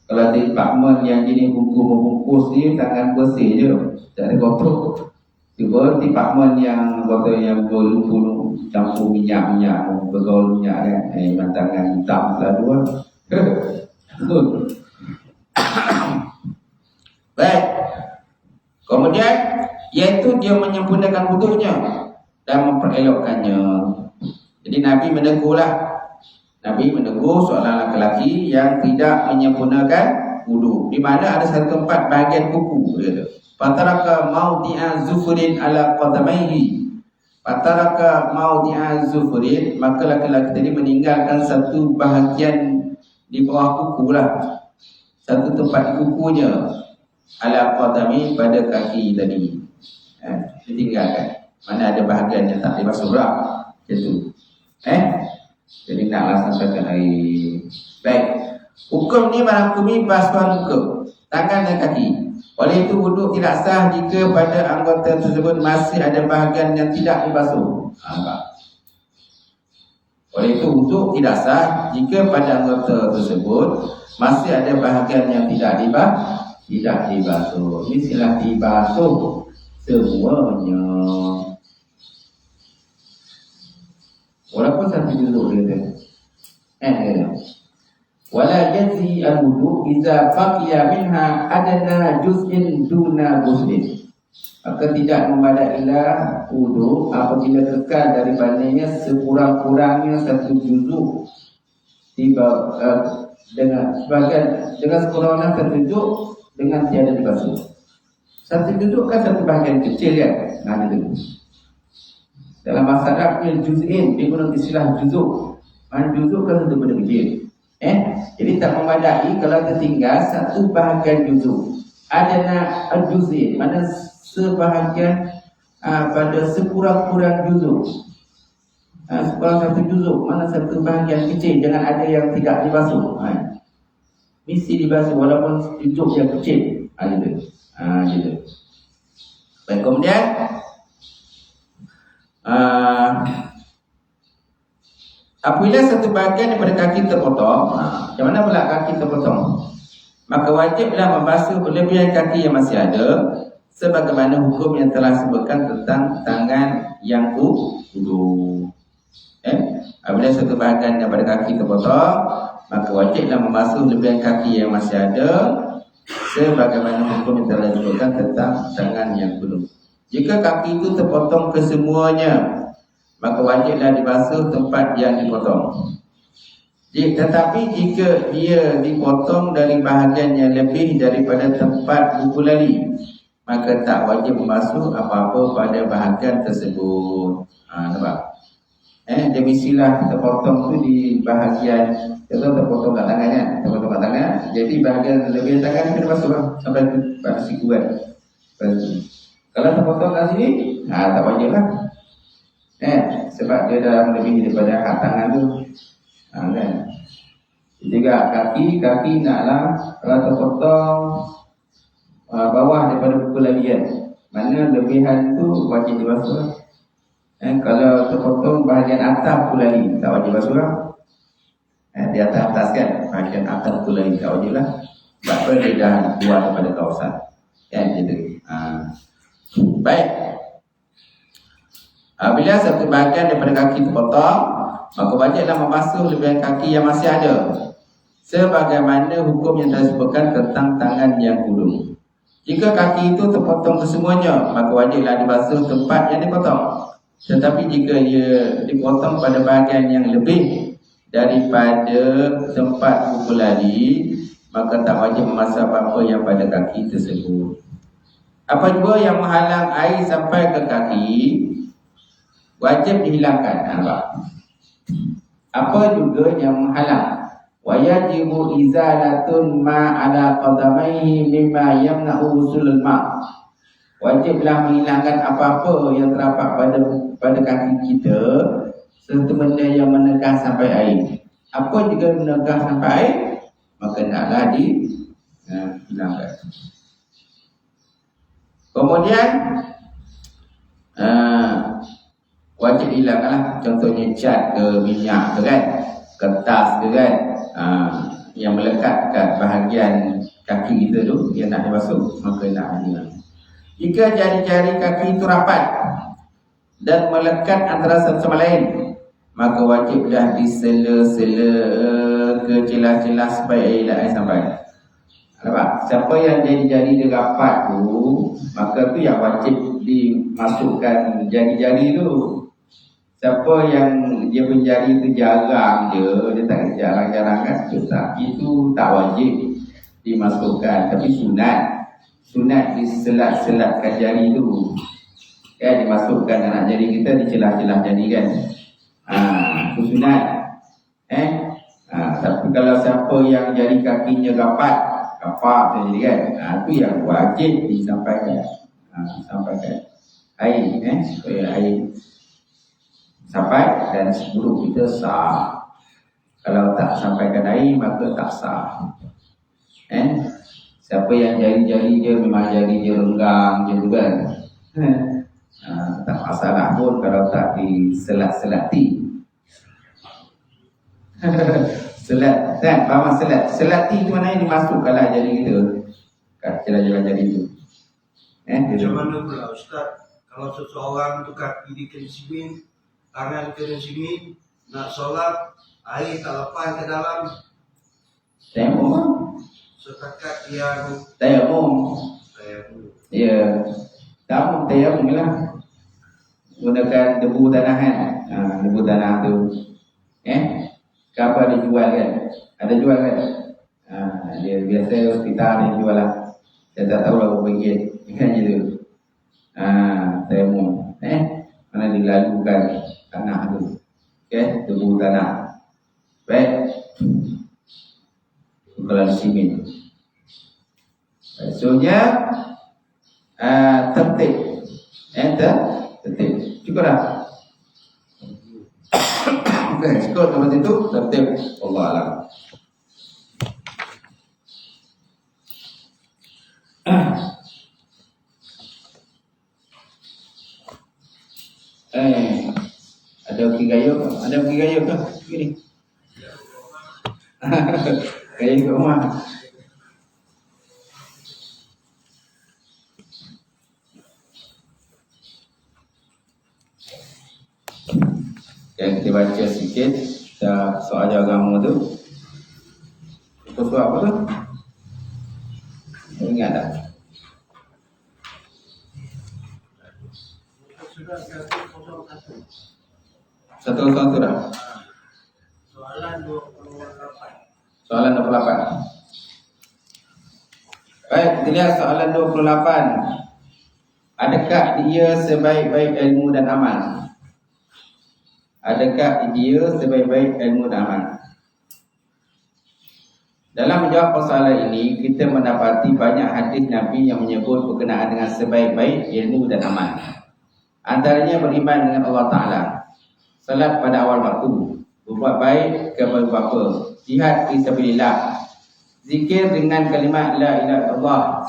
Kalau departmen yang jenis buku membungkus ni, tangan bersih je, tak ada kotor. Cuba departmen yang kotor, yang berlumpur campur minyak, bergaul minyak kan, memang tangan hitam selalu lah. Baik. Kemudian iaitu dia menyempurnakan wuduknya dan memperelokkannya. Jadi Nabi menegurlah Nabi menegur seorang lelaki yang tidak menyempurnakan wudu, di mana ada satu tempat bahagian kuku, dia kata. Fataraka mawdi'a zufurin ala qadamaihi. Fataraka mawdi'a zufurin, maka lelaki tadi meninggalkan satu bahagian di bawah kuku lah, satu tempat di kukunya, ala qadami, pada kaki tadi. Ditinggalkan. Mana ada bahagian yang tak dibasuh lah, macam tu. Jadi naklah sampaikan air. Baik. Hukum ni menghukumi basuhan muka, tangan dan kaki. Oleh itu wuduk tidak sah jika pada anggota tersebut masih ada bahagian yang tidak dibasuh. Nampak? Oleh itu wuduk tidak sah jika pada anggota tersebut masih ada bahagian yang tidak dibasuh. Mestilah dibasuh semuanya. Walaupun satu juzuk dia kata. Wala yajzi al-wudu idza baqiya minha adna juz'in duna ghuslin. Maka tidak memadailah wudu apabila kekal daripadanya sekurang-kurangnya satu juzuk dengan sekurang-kurangnya satu juzuk dengan tiada dibasuh. Satu juzuk kan satu bahagian kecil kan? Nah, itu. Dalam bahasa Arab juz'in digunakan istilah juzuk. Juzuk kan satu benda kecil. Jadi tak memadai kalau tertinggal satu bahagian juzuk. Adana al-juz'in, mana sebahagian pada sekurang-kurang juzuk. Sekurang satu juzuk, mana satu bahagian kecil, jangan ada yang tidak dibasuh. Mesti dibasuh walaupun juzuk yang kecil. Gitu. Baik, kemudian apabila satu bahagian daripada kaki terpotong, macam mana pula kaki terpotong? Maka wajiblah membasuh kelebihan kaki yang masih ada, sebagaimana hukum yang telah sebutkan tentang tangan yang wudu. Apabila satu bahagian daripada kaki terpotong, maka wajiblah membasuh kelebihan kaki yang masih ada, sebagaimana hukum yang telah sebutkan tentang tangan yang wudu. Jika kaki itu terpotong kesemuanya, maka wajiblah dibasuh tempat yang dipotong. Tetapi jika dia dipotong dari bahagian yang lebih daripada tempat buku lali, maka tak wajib membasuh apa-apa pada bahagian tersebut. Nampak? Dia mestilah terpotong tu di bahagian, contoh terpotong kat tangan kan? Terpotong kat tangan, jadi bahagian lebih tangan kena basuh lah, sampai pada siku kan? Kalau terpotong kat sini, tak wajib lah. Sebab dia dah lebih daripada hak tangan tu. Kan? Juga kaki naklah kalau terpotong bawah daripada buku lagi kan, mana lebihan tu wajib dibasuh. Kalau terpotong bahagian atas buku lagi, tak wajib basuh lah. Di atas kan, bahagian atas buku lagi tak wajib lah. Sebab dia dah buat daripada kawasan. Gitu. Baik. Bila satu bahagian daripada kaki terpotong, maka wajiblah membasuh lebihan kaki yang masih ada, sebagaimana hukum yang telah disebutkan tentang tangan yang wudu. Jika kaki itu terpotong kesemuanya, maka wajiblah dibasuh tempat yang dipotong. Tetapi jika dia dipotong pada bahagian yang lebih daripada tempat buku lali, maka tak wajib membasuh apa-apa yang pada kaki tersebut. Apa juga yang menghalang air sampai ke kaki, wajib dihilangkan. Apa juga yang menghalang? Wajibu izalatun ma ala qadamaihi mimma yamna'u usulul ma'. Wajiblah menghilangkan apa-apa yang terdapat pada kaki kita, serta benda yang menegah sampai air. Apa juga menegah sampai air, maka naklah dihilangkan. Kemudian wajib hilangkanlah, contohnya cat ke, minyak ke kan, kertas ke kan, yang melekat kat bahagian kaki kita tu, dia nak dibasuh, maka nak hilang. Jika jari-jari kaki itu rapat dan melekat antara satu sama lain, maka wajiblah disela-sela ke celah-celah supaya air sampai. Nampak? Siapa yang jari-jari dia rapat tu, maka tu yang wajib dimasukkan jari-jari tu. Siapa yang dia menjadi itu jarang je, dia tak jarang-jarang kan, itu tak wajib dimasukkan, tapi sunat di selat-selatkan jari tu kan, dimasukkan anak jari kita di celah-celah jari kan. Itu sunat. Tapi kalau siapa yang jari kakinya rapat saja jadi kan, itu yang wajib disampaikan. Sampaikan air, supaya air sampai dan sebelum kita sah. Kalau tak sampaikan air maka tak sah. Siapa yang jari-jari dia memang jari dia renggang je tu kan, tak masalah pun kalau tak diselat-selati. Selat kan, faham selati tu mana yang dimasukkanlah jari kita kat celah-celah jari tu. Macam mana pula Ustaz, kalau seseorang tu kaki dia kena simin, tangan kena simin, nak solat, air tak lepas ke dalam, Tayamum. setakat yang Tayamum. Ya. Tayamum lah. Gunakan debu tanah kan. Debu tanah tu. Kapal dia jual kan? Ada jual kan? Dia biasa hospital dia jual lah. Saya tak tahu lah berapa ringgit. Kan je tu. Tayamum. Mana dilalukan tanah tu. Debu tanah. Baik. Kalau simin. Maksudnya tertib. Tertib. Cukup dah. Cukup tempat itu tertib. Allah alam. Ada pergi gayung? Ada pergi gayung ke? Gini. Gayung ke rumah. Kita baca sikit soal agama tu. Itu soal apa tu? Ingat tak? Satu dah. Soalan 28. Baik, kita lihat soalan 28. Adakah dia sebaik-baik ilmu dan amal? Adakah dia sebaik-baik ilmu dan amal? Dalam menjawab persoalan ini, kita mendapati banyak hadis Nabi yang menyebut berkenaan dengan sebaik-baik ilmu dan amal. Antaranya beriman dengan Allah Ta'ala, salat pada awal waktu, berbuat baik kepada bapa, jihad fisabilillah, zikir dengan kalimat la ilaha illallah,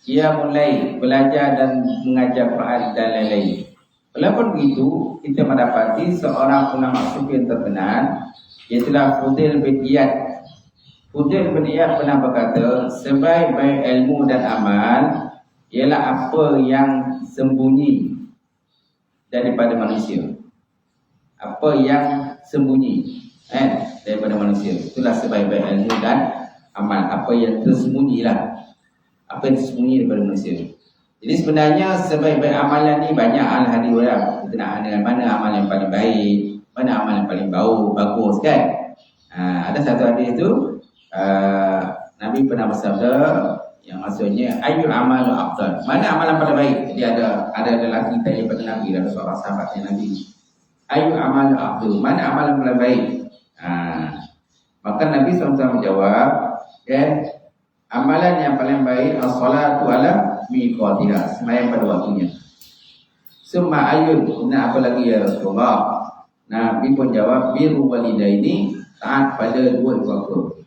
qiyamul lail, belajar dan mengajar Quran dan lain-lain. Walaupun begitu, kita mendapati seorang ulama sufi yang terkenal, iaitulah Fudail bin Iyad. Fudail bin Iyad pernah berkata, sebaik-baik ilmu dan amal ialah apa yang sembunyi daripada manusia. Apa yang sembunyi daripada manusia. Itulah sebaik-baik ilmu dan amal. Apa yang tersembunyilah. Apa yang tersembunyi daripada manusia. Jadi sebenarnya sebaik-baik amalan ni banyak hadis berkenaan dengan mana amal yang paling baik, mana amal yang paling bagus kan. Ada satu hadis tu Nabi pernah bersabda yang maksudnya ayyul amalu afdal, mana amalan paling baik. Jadi ada lelaki tanya pada Nabi, ada seorang sahabatnya Nabi, ayyul amalu afdal, mana amalan paling baik. Maka Nabi SAW menjawab, amalan yang paling baik as-salatu ala miqatiha, sembahyang pada waktunya. Summa ayun, kemudian apa lagi ya Rasulullah? Nabi pun jawab, birru walidaini, taat pada dua bapa.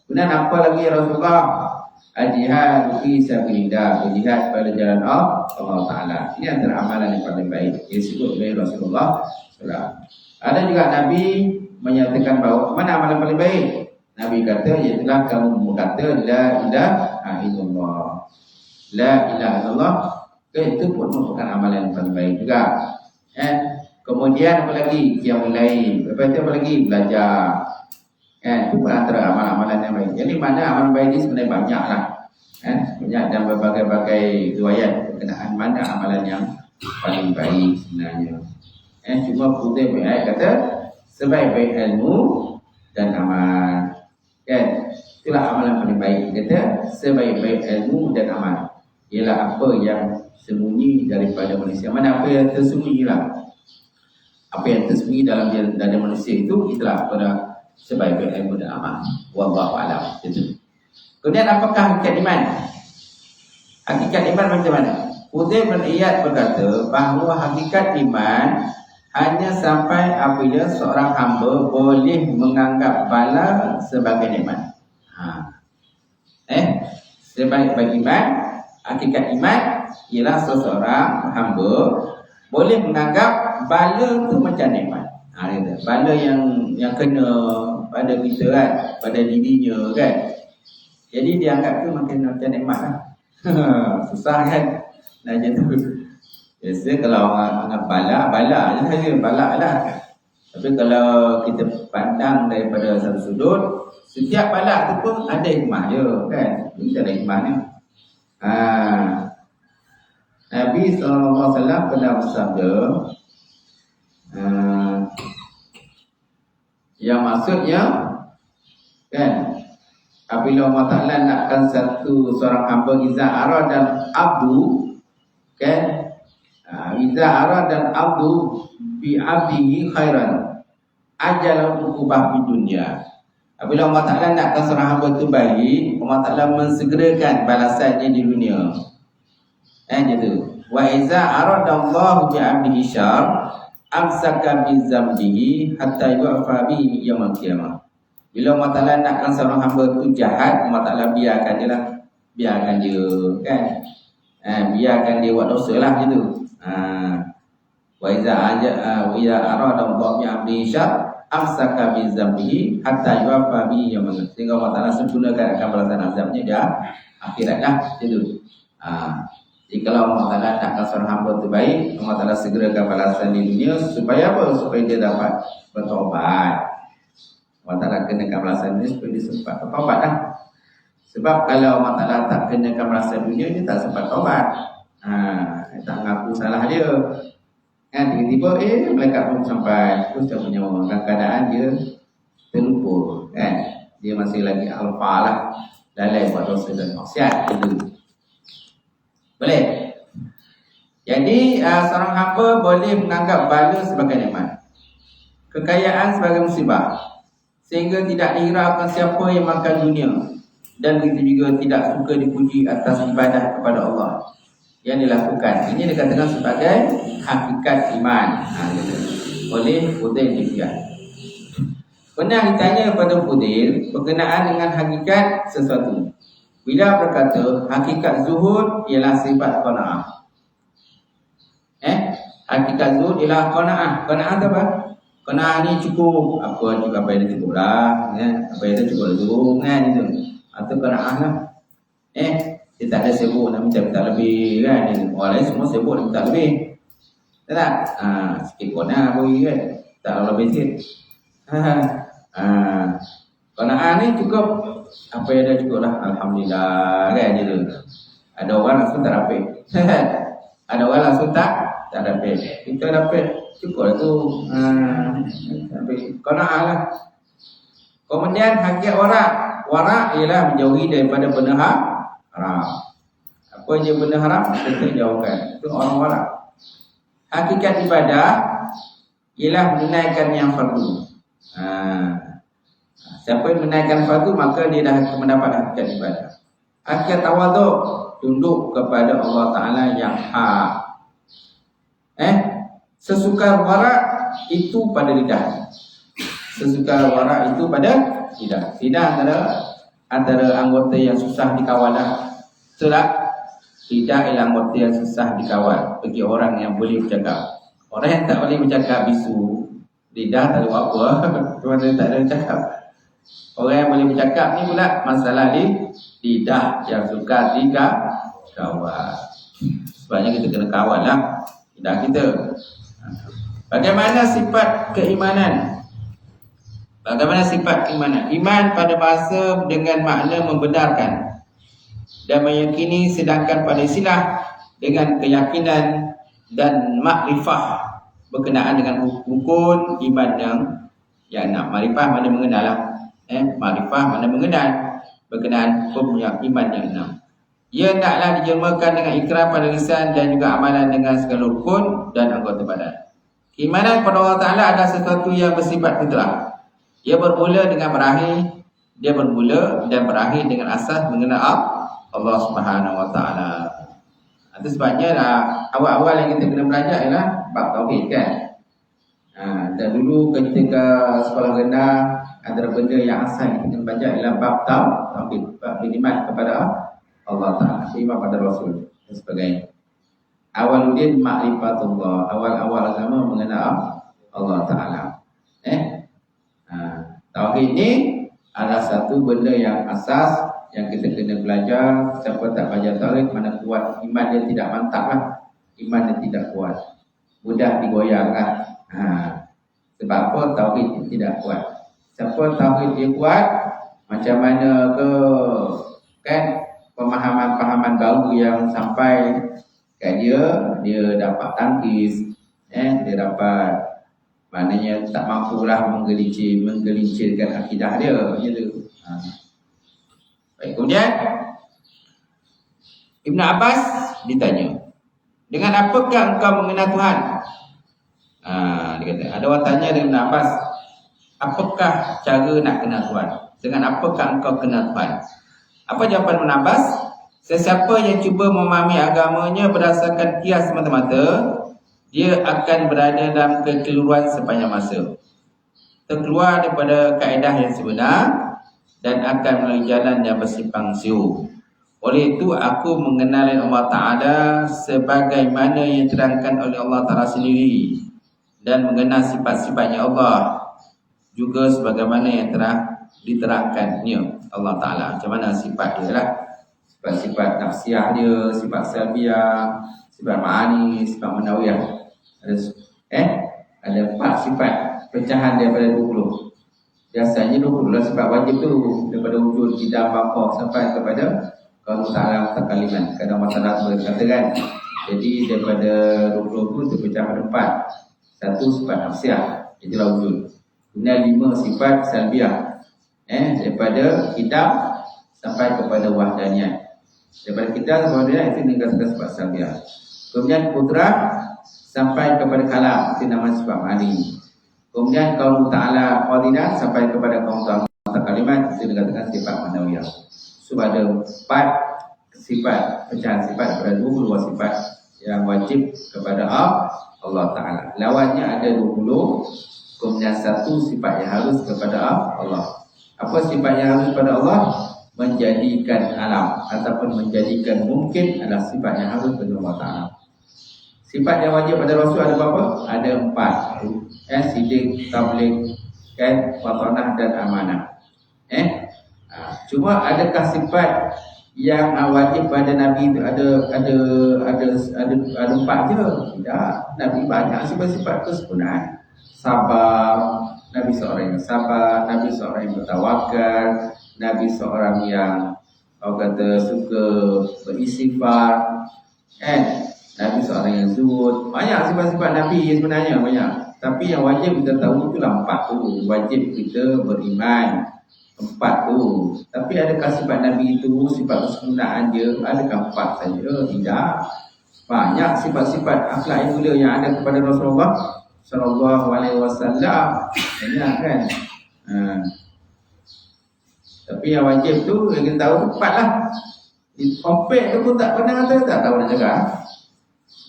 Kemudian apa lagi ya Rasulullah? Al-jihad fi sabilillah, jihad pada jalan Allah Ta'ala. Ini antara amalan yang paling baik disebut oleh Rasulullah SAW. Ada juga Nabi menyatakan bahawa mana amalan paling baik? Nabi kata, iaitulah kamu berkata la ilaha illallah. La ilaha illallah, itu pun merupakan amalan yang paling baik juga. Kemudian apa lagi? Qiyamul lail. Lepas itu apa lagi? Belajar. Itu pun antara amalan-amalan yang baik. Jadi mana amalan baik ini sebenarnya banyak lah. Banyak dan berbagai-bagai riwayat berkenaan mana amalan yang paling baik sebenarnya. Cuma Fudail bin Iyad kata sebaik-baik ilmu dan amal. Kan? Itulah amalan paling baik. Dia kata sebaik-baik ilmu dan amal ialah apa yang sembunyi daripada manusia. Mana apa yang tersembunyi lah. Apa yang tersembunyi dalam dada manusia itu, itulah pada sebaik-baik ilmu dan amal. Wallahu a'lam. Itu. Kemudian apakah hakikat iman? Hakikat iman macam mana? Fudail bin Iyad berkata bahawa hakikat iman hanya sampai apabila seorang hamba boleh menganggap bala sebagai nikmat. Sebaik-baik iman, hakikat iman ialah seseorang hamba boleh menganggap bala tu macam nikmat. Bala yang kena pada kita kan, pada dirinya kan. Jadi dia anggap tu macam nikmat lah. Susah kan nak jatuh. Biasa kalau orang anggap bala je saja, bala lah. Tapi kalau kita pandang daripada satu sudut, setiap bala tu pun ada hikmah je kan. Kita ada hikmahnya. Nabi SAW pernah bersabda, yang maksudnya kan, apabila Allah Ta'ala nakkan seorang hamba iza ara dan abdu kan, iza ara dan abdu bi abdihi khairan ajalan ukubah di dunia. Apabila Allah Ta'ala nakkan seorang hamba itu baik, Allah Ta'ala mensegerakan balasannya di dunia. Gitu. Wa iza arada Allah bi abdihi syarr amsaka bi zambihi hatta yu'fa bihi yaumil qiyamah. Bila Allah Ta'ala nakkan seorang hamba itu jahat, Allah Ta'ala biarkan dia kan. Biarkan dia buat dosa lah gitu. Wa iza arada Allah bi abdihi syarr amsaka bi zambihi hatta yu'fa bihi yaumil qiyamah. Sehingga Allah Ta'ala sempurnakan akan balasan azabnya di akhirat lah gitu. Jadi kalau Allah Ta'ala nakkan seorang hamba itu baik, Allah Ta'ala segerakan balasan di dunia supaya apa? Supaya dia dapat bertaubat. Allah Ta'ala kenakan balasan ini supaya dia sempat bertaubat lah. Sebab kalau Allah Ta'ala tak kenakan balasan dunia, dia tak sempat taubat. Dia tak mengaku salah dia. Tiba-tiba malaikat pun sampai. Terus dia punya keadaan dia terlupa kan. Dia masih lagi alfa lah, lalai buat dosa dan maksiat gitu. Boleh. Jadi seorang hamba boleh menganggap bala sebagai nikmat, kekayaan sebagai musibah, sehingga tidak dihiraukan siapa yang makan dunia, dan kita juga tidak suka dipuji atas ibadah kepada Allah yang dilakukan. Ini dikatakan sebagai hakikat iman. Oleh Fudail bin Iyad. Pernah ditanya kepada Fudail berkenaan dengan hakikat sesuatu. Bila berkata hakikat zuhud ialah sifat qanaah. Hakikat zuhud ialah qanaah. Qanaah tu apa? Qanaah ni cukup. Apa yang dah cukup lah kan? Apa yang dah cukup dulu kan itu. Atau qanaah lah. Dia tak ada sibuk nak minta lebih kan. Orang lain semua sibuk nak minta lebih. Tak? Sikit qanaah bagi kan. Tak lebih sikit. Qanaah ni cukup. Apa yang dah cukup lah, alhamdulillah kan je tu. Ada orang langsung tak dapat. Ada orang langsung tak dapat. Kita dapat cukup lah tu. Qanaah lah. Kemudian hakikat warak ialah menjauhi daripada benda haram. Apa je benda haram kita jauhkan. Itu orang warak. Hakikat ibadah ialah menunaikan yang fardu. Siapa yang menaikkan fardu maka dia dah mendapat hakikat ibadah. Hakikat tawaduk, tunduk kepada Allah Ta'ala yang hak. Sesukar warak itu pada lidah. Sesukar warak itu pada lidah. Lidah antara anggota yang susah dikawal lah. Itulah lidah ialah anggota yang susah dikawal bagi orang yang boleh bercakap. Orang yang tak boleh bercakap bisu, lidah tak ada apa. Cuma dia tak ada bercakap. Orang yang boleh bercakap ni pula masalah di lidah yang suka dikawal. Sebabnya kita kena kawal lah lidah kita. Bagaimana sifat keimanan? Bagaimana sifat keimanan? Iman pada bahasa dengan makna membenarkan dan meyakini, sedangkan pada istilah dengan keyakinan dan makrifah berkenaan dengan rukun iman yang enam. Makrifah mana mengenal lah. Makrifah mana mengenal berkenaan hukum yang iman yang enam. Ia hendaklah dijelmakan dengan ikrar pada lisan dan juga amalan dengan segala rukun dan anggota badan. Keimanan kepada Allah Ta'ala adalah sesuatu yang bersifat fitrah. Dia bermula dan berakhir dengan asas mengenal Allah Subhanahu Wa Ta'ala. Itu sebabnya awal-awal yang kita kena belajar ialah bab tauhid kan. Dan dulu ketika sekolah rendah, antara benda yang asal kita kena belajar ialah bab tauhid, bab beriman kepada Allah Ta'ala, beriman pada Rasul dan sebagainya. Awaludin ma'rifatullah, awal-awal agama mengenal Allah Ta'ala. Tauhid ni adalah satu benda yang asas yang kita kena belajar. Siapa tak belajar tauhid, mana kuat iman dia tidak mantap lah. Iman dia tidak kuat, mudah digoyangkan. Sebab apa? Tauhid tidak kuat. Siapa tauhid dia kuat, macam mana ke kan pemahaman-pemahaman baru yang sampai kat dia dapat tangkis, dia dapat, maknanya tak mampulah menggelincirkan akidah dia macam tu. Baik, kemudian Ibn Abbas ditanya, dengan apakah engkau mengenal Tuhan? Dia kata, ada orang tanya dengan Ibn Abbas, apakah cara nak kenal Tuhan? Dengan apakah engkau kenal Tuhan? Apa jawapan Ibn Abbas? Sesiapa yang cuba memahami agamanya berdasarkan kias semata-mata, dia akan berada dalam kekeliruan sepanjang masa, terkeluar daripada kaedah yang sebenar dan akan melalui jalan yang bersimpang siur. Oleh itu aku mengenali Allah Ta'ala sebagaimana yang diterangkan oleh Allah Ta'ala sendiri, dan mengenal sifat-sifatnya Allah juga sebagaimana yang telah diterangkannya Allah Ta'ala. Macam mana sifat dia lah, sifat-sifat nafsiyah dia, sifat salbiyah, sifat ma'ani, sifat manawiyah. Ada 4 sifat pecahan daripada 20. Biasanya 20 lah sifat wajib tu, daripada wujud, tidak, baqah sampai kepada kalau ta'ala takaliman. Kadang masalah berkata kan. Jadi daripada 20 tu terpecah pada 4. Satu sifat nafsiyah, itulah wujud. Kemudian 5 sifat salbiyah, daripada kitab sampai kepada wahdaniyat. Daripada kitab sampai wahdaniyat itu dikatakan sifat salbiyah. Kemudian kudrah sampai kepada kalam, itu nama sifat ma'ani. Kemudian kaum ta'ala qadiran sampai kepada kaum ta'ala kalimat, itu dikatakan sifat manawiyah. So ada 4 sifat, pecahan sifat daripada 22 sifat yang wajib kepada Allah Ta'ala. Lawannya ada 20, kemudian 1 sifat yang harus kepada Allah. Apa sifat yang harus kepada Allah? Menjadikan alam ataupun menjadikan mungkin adalah sifat yang harus kepada Allah Ta'ala. Sifat yang wajib pada Rasul ada berapa? Ada 4. Sidik, tabligh, watanah dan amanah. Cuma adakah sifat yang wajib pada Nabi itu ada 4 je? Tidak. Nabi banyak sifat-sifat kesempurnaan. Sabar, Nabi seorang yang sabar, Nabi seorang yang bertawakal, Nabi seorang yang suka beristighfar, Nabi seorang yang zuhud. Banyak sifat-sifat Nabi sebenarnya, banyak. Tapi yang wajib kita tahu itulah 4 tu. Wajib kita beriman 4 tu. Tapi adakah sifat Nabi itu, sifat kesempurnaan dia, adakah 4 saja? Tidak. Banyak sifat-sifat akhlak yang mulia yang ada kepada Rasulullah Sallallahu Alaihi Wasallam. Banyak kan? Tapi yang wajib tu yang kita tahu 4 lah. Kompet tu pun tak pernah kata, tak tahu nak cakap.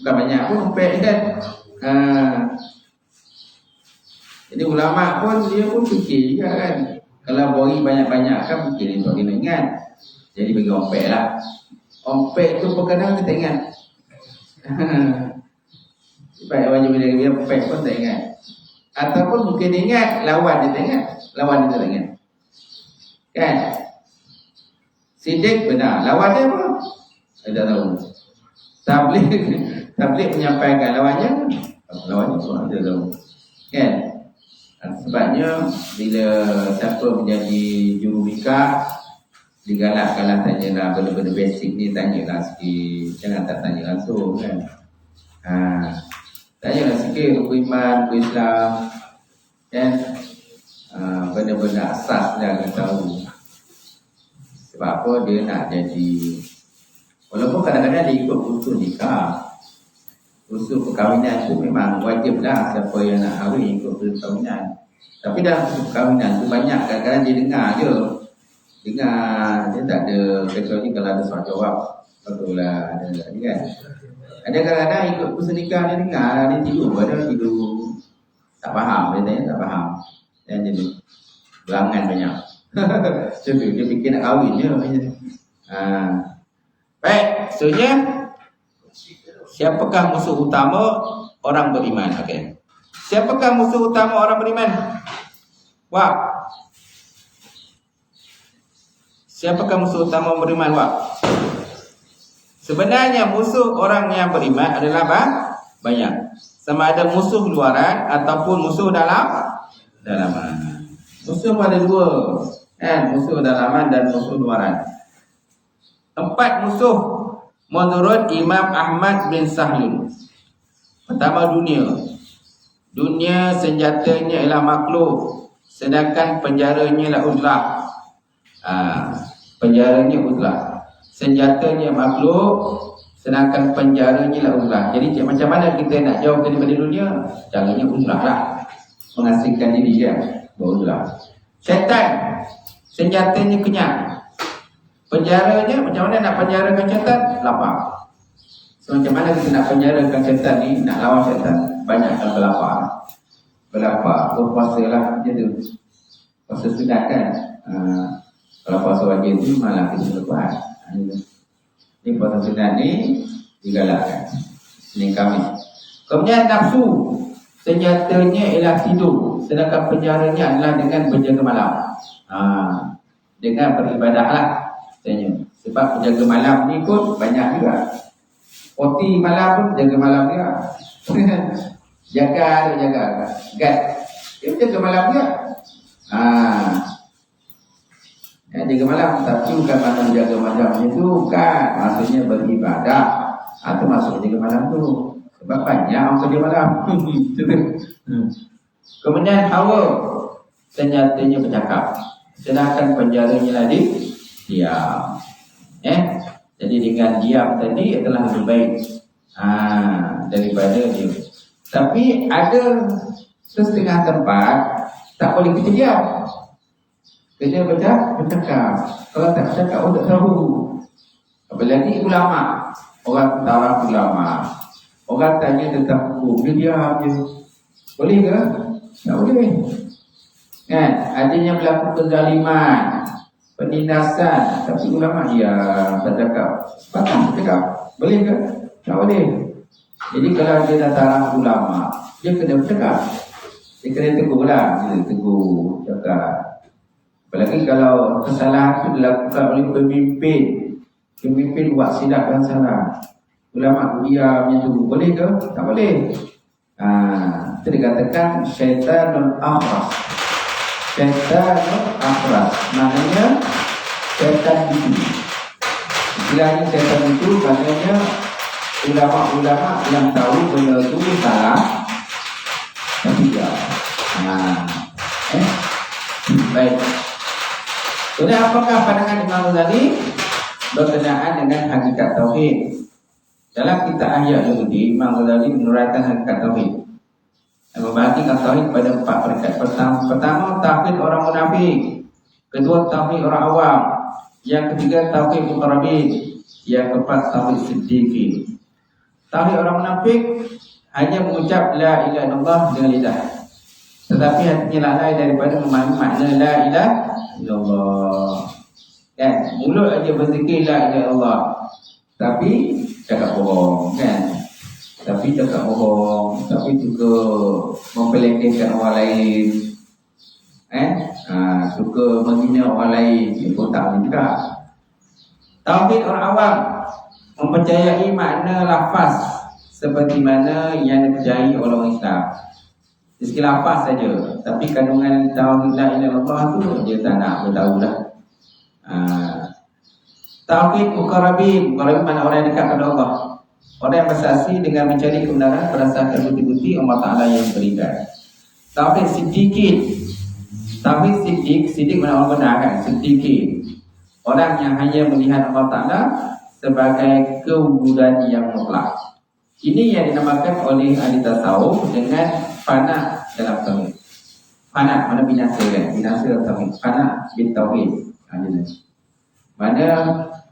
Bukan banyak pun kompet kan. Jadi ulama pun dia pun fikir juga kan. Kalau bori banyak-banyak kan mungkin untuk dia ingat. Jadi bagi ompek lah. Ompek tu kadang kita ingat. Sebab wajib dia ompek pun tak ingat. Ataupun mungkin ingat, lawan dia tak ingat. Lawan dia tak ingat. Kan? Sidik benar. Lawan dia apa? Saya tak tahu. Tabligh menyampaikan lawannya. Lawannya pun ada tahu. Kan? Sebabnya bila siapa menjadi jurubika, digalakkanlah tanyalah benda-benda basic ni, tanyalah sikit. Jangan tak tanya langsung kan. Tanyalah sikit rukun iman, rukun Islam, kan? Benda-benda asas dia akan tahu. Sebab apa dia nak jadi, walaupun kadang-kadang dia ikut usul nikah, usul perkahwinan tu memang wajib lah siapa yang nak kahwin ikut perkahwinan. Tapi dalam usul perkahwinan tu banyak kadang-kadang dia dengar je. Dengar, dia tak ada, kecuali kalau ada soal jawab. Betul lah, ada kan. Ada kadang-kadang ikut usul nikah dia dengar, dia tidur, padahal tidur. Tak faham, dia tanya tak faham. Dan jadi berangan banyak. Macam tu, dia fikir nak kahwin je. Baik, seterusnya, siapakah musuh utama orang beriman? Okey. Siapakah musuh utama orang beriman? Wah. Siapakah musuh utama orang beriman? Wah. Sebenarnya musuh orang yang beriman adalah banyak. Sama ada musuh luaran ataupun musuh dalaman. Musuh ada dua, kan? Musuh dalaman dan musuh luaran. 4 musuh menurut Imam Ahmad bin Sahlun. Pertama, dunia. Dunia senjatanya ialah makhluk, sedangkan penjaranya ialah uzlah. Penjaranya uzlah. Senjatanya makhluk, sedangkan penjaranya ialah uzlah. Jadi macam mana kita nak jauh daripada dunia? Caranya uzlah lah. Mengasingkan diri dia, beruzlah. Syaitan senjatanya kenyang. Penjaranya, macam mana nak penjarakan syaitan? Lapar. So macam mana kita nak penjarakan syaitan ni, nak lawan syaitan? Banyak yang berlapar, berpuasa lah macam tu. Puasa sunat kan. Kalau puasa wajib tu malah kita buat. Ini puasa sunat ni digalakkan Senin Khamis. Kemudian nafsu senjatanya ialah tidur, sedangkan penjaranya adalah dengan berjaga malam. Dengan beribadah lah. Sebab penjaga malam ni pun banyak juga. 40 malam pun jaga malam dia. jaga. Gad. Dia jaga malam dia. Jaga malam, tapi bukan mana jaga malam itu, bukan. Maksudnya beribadah. Itu maksud jaga malam tu. Sebab banyak orang kerja malam. Kemudian hawa senjatanya bercakap, sedangkan penjaranya lagi diam. Jadi dengan diam tadi adalah lebih baik daripada diam. Tapi ada setengah tempat tak boleh kita diam. Kena bercakap. Kalau tak bercakap, orang tak tahu. Apalagi ulama. Orang tahu ulama. Orang tanya tentang hukum, dia diam je. Boleh ke? Tak boleh. Kan? Adanya berlaku kezaliman, penindasan, tapi ulama dia bercakap. Sepatutnya bercakap. Boleh ke? Tak boleh. Jadi kalau dia dah taraf ulama, dia kena bercakap. Dia kena tegur lah. Dia tegur, cakap. Apalagi kalau kesalahan itu dilakukan oleh pemimpin. Pemimpin buat silap dan salah. Ulama diam macam tu. Boleh ke? Tak boleh. Itu dikatakan syaitanul akhras. Syaitanul akhras. Maknanya syaitan itu. Istilahnya syaitan itu maknanya ulama-ulama yang tahu benda itu salah tapi diam. Baik. Kemudian apakah pandangan Imam Ghazali berkenaan dengan hakikat tauhid? Dalam kitab Ihya Ulumuddin, Imam Ghazali menuraikan hakikat tauhid. Dan membahaskan tauhid pada 4 peringkat. Pertama, tauhid orang munafik. Kedua, tauhid orang awam. Yang ketiga, tauhid muqarrabin. Yang keempat, tauhid siddiqin. Tauhid orang munafik hanya mengucap la ilaha illallah dengan lidah, tetapi hatinya lalai daripada memahami makna la ilaha illallah. Kan? Mulut aja berzikir la ilaha illallah, tapi cakap bohong, kan? Tapi cakap bohong, tapi juga mempelengkehkan orang lain. Suka menghina orang lain, dia pun tak boleh juga. Tauhid orang awam mempercayai makna lafaz seperti mana yang dipercayai oleh orang Islam. Sikit lafaz saja, tapi kandungan tauhid la ilaha illallah tu dia tak nak bertahu dah. Tauhid muqarrabin, muqarrabin mana orang yang dekat kepada Allah. Orang yang bersaksi dengan mencari kebenaran berdasarkan bukti-bukti Allah Ta'ala yang berikan. Tauhid sedikit. Tauhid sidik mana orang benar kan? Sedikit. Orang yang hanya melihat Allah Ta'ala sebagai kewujudan yang mutlak. Ini yang dinamakan oleh ahli tasawuf dengan fana dalam tauhid. Fana mana binasa kan? Binasa dalam tauhid. Fana bin tauhid. Mana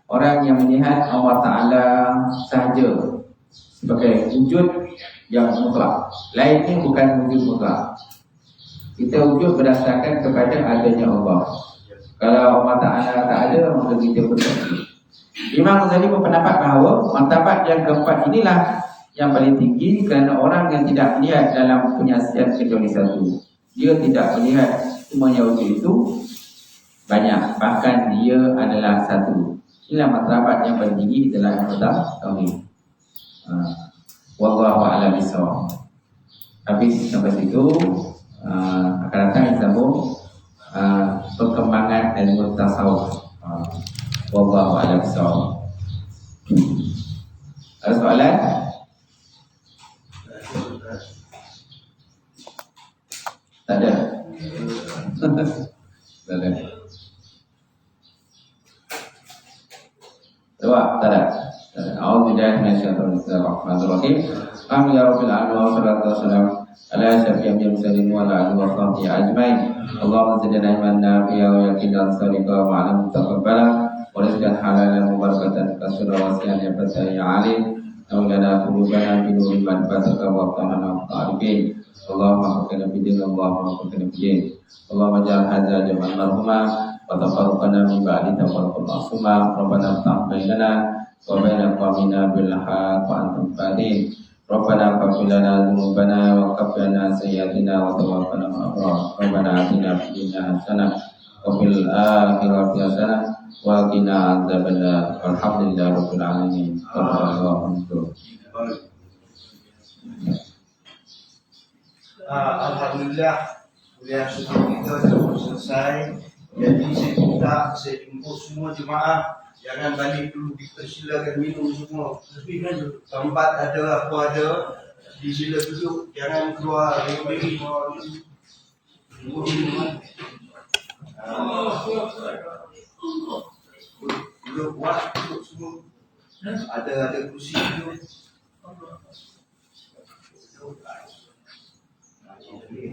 orang yang melihat Allah Ta'ala sahaja sebagai wujud yang mutlak. Lainnya bukan wujud mutlak. Kita wujud berdasarkan kepada adanya Allah. Kalau Allah Ta'ala tak ada, maka kita bersaksi. Imam Ghazali berpendapat bahawa martabat yang keempat inilah yang paling tinggi kerana orang yang tidak melihat dalam penyaksian kecuali satu. Dia tidak melihat semuanya wujud itu banyak, bahkan dia adalah satu. Inilah martabat yang paling tinggi dalam tauhid. Wallahu a'lam bishawab. Habis sampai situ akan datang disambung perkembangan ilmu tasawuf. Wallahu a'lam bishawab. Ada soalan? Tak ada. Tak ada. Coba, tak ada. A'udzubillahi minasyaitonirrajim. Amin ya rabbil alamin wa salatu wassalamu ala asyrafil mursalin wa ala alihi wa sahbihi ajmain. Allahumma zidna ilman nafi'a wa yaqinan sadiqa wa 'ilman mutaqabbala wa rizqan halalan mubarakatan kasira wa wasi'an ya fatah ya alim. Aulana qulubana bi nuri ma'rifatika wa ta'ala ta'arifin. Allahumma hakina bidin Allahumma hakina bidin. Allahumma ja'al hadza jam'an marhuma wa tafarraqana min ba'di tafarruqan ma'suma. Rabbana taqabbal wa baina qawmina bil haqq wa antum fadin. Rabbana faghfir lana dzunubana wa kaffir 'anna sayyi'atina wa tawaffana ma'al abrar. Rabbana atina fid dunya hasanah wa fil akhirati hasanah wa qina adzabannar. Walhamdulillahi rabbil alamin. Alhamdulillah, kuliah sudah kita sudah selesai. Jadi saya jumpa semua jemaah. Jangan balik dulu, dipersilakan minum semua. Tapi kan tempat ada, apa ada, disila duduk. Jangan keluar, beri duduk buat, duduk semua. Ada kursi duduk.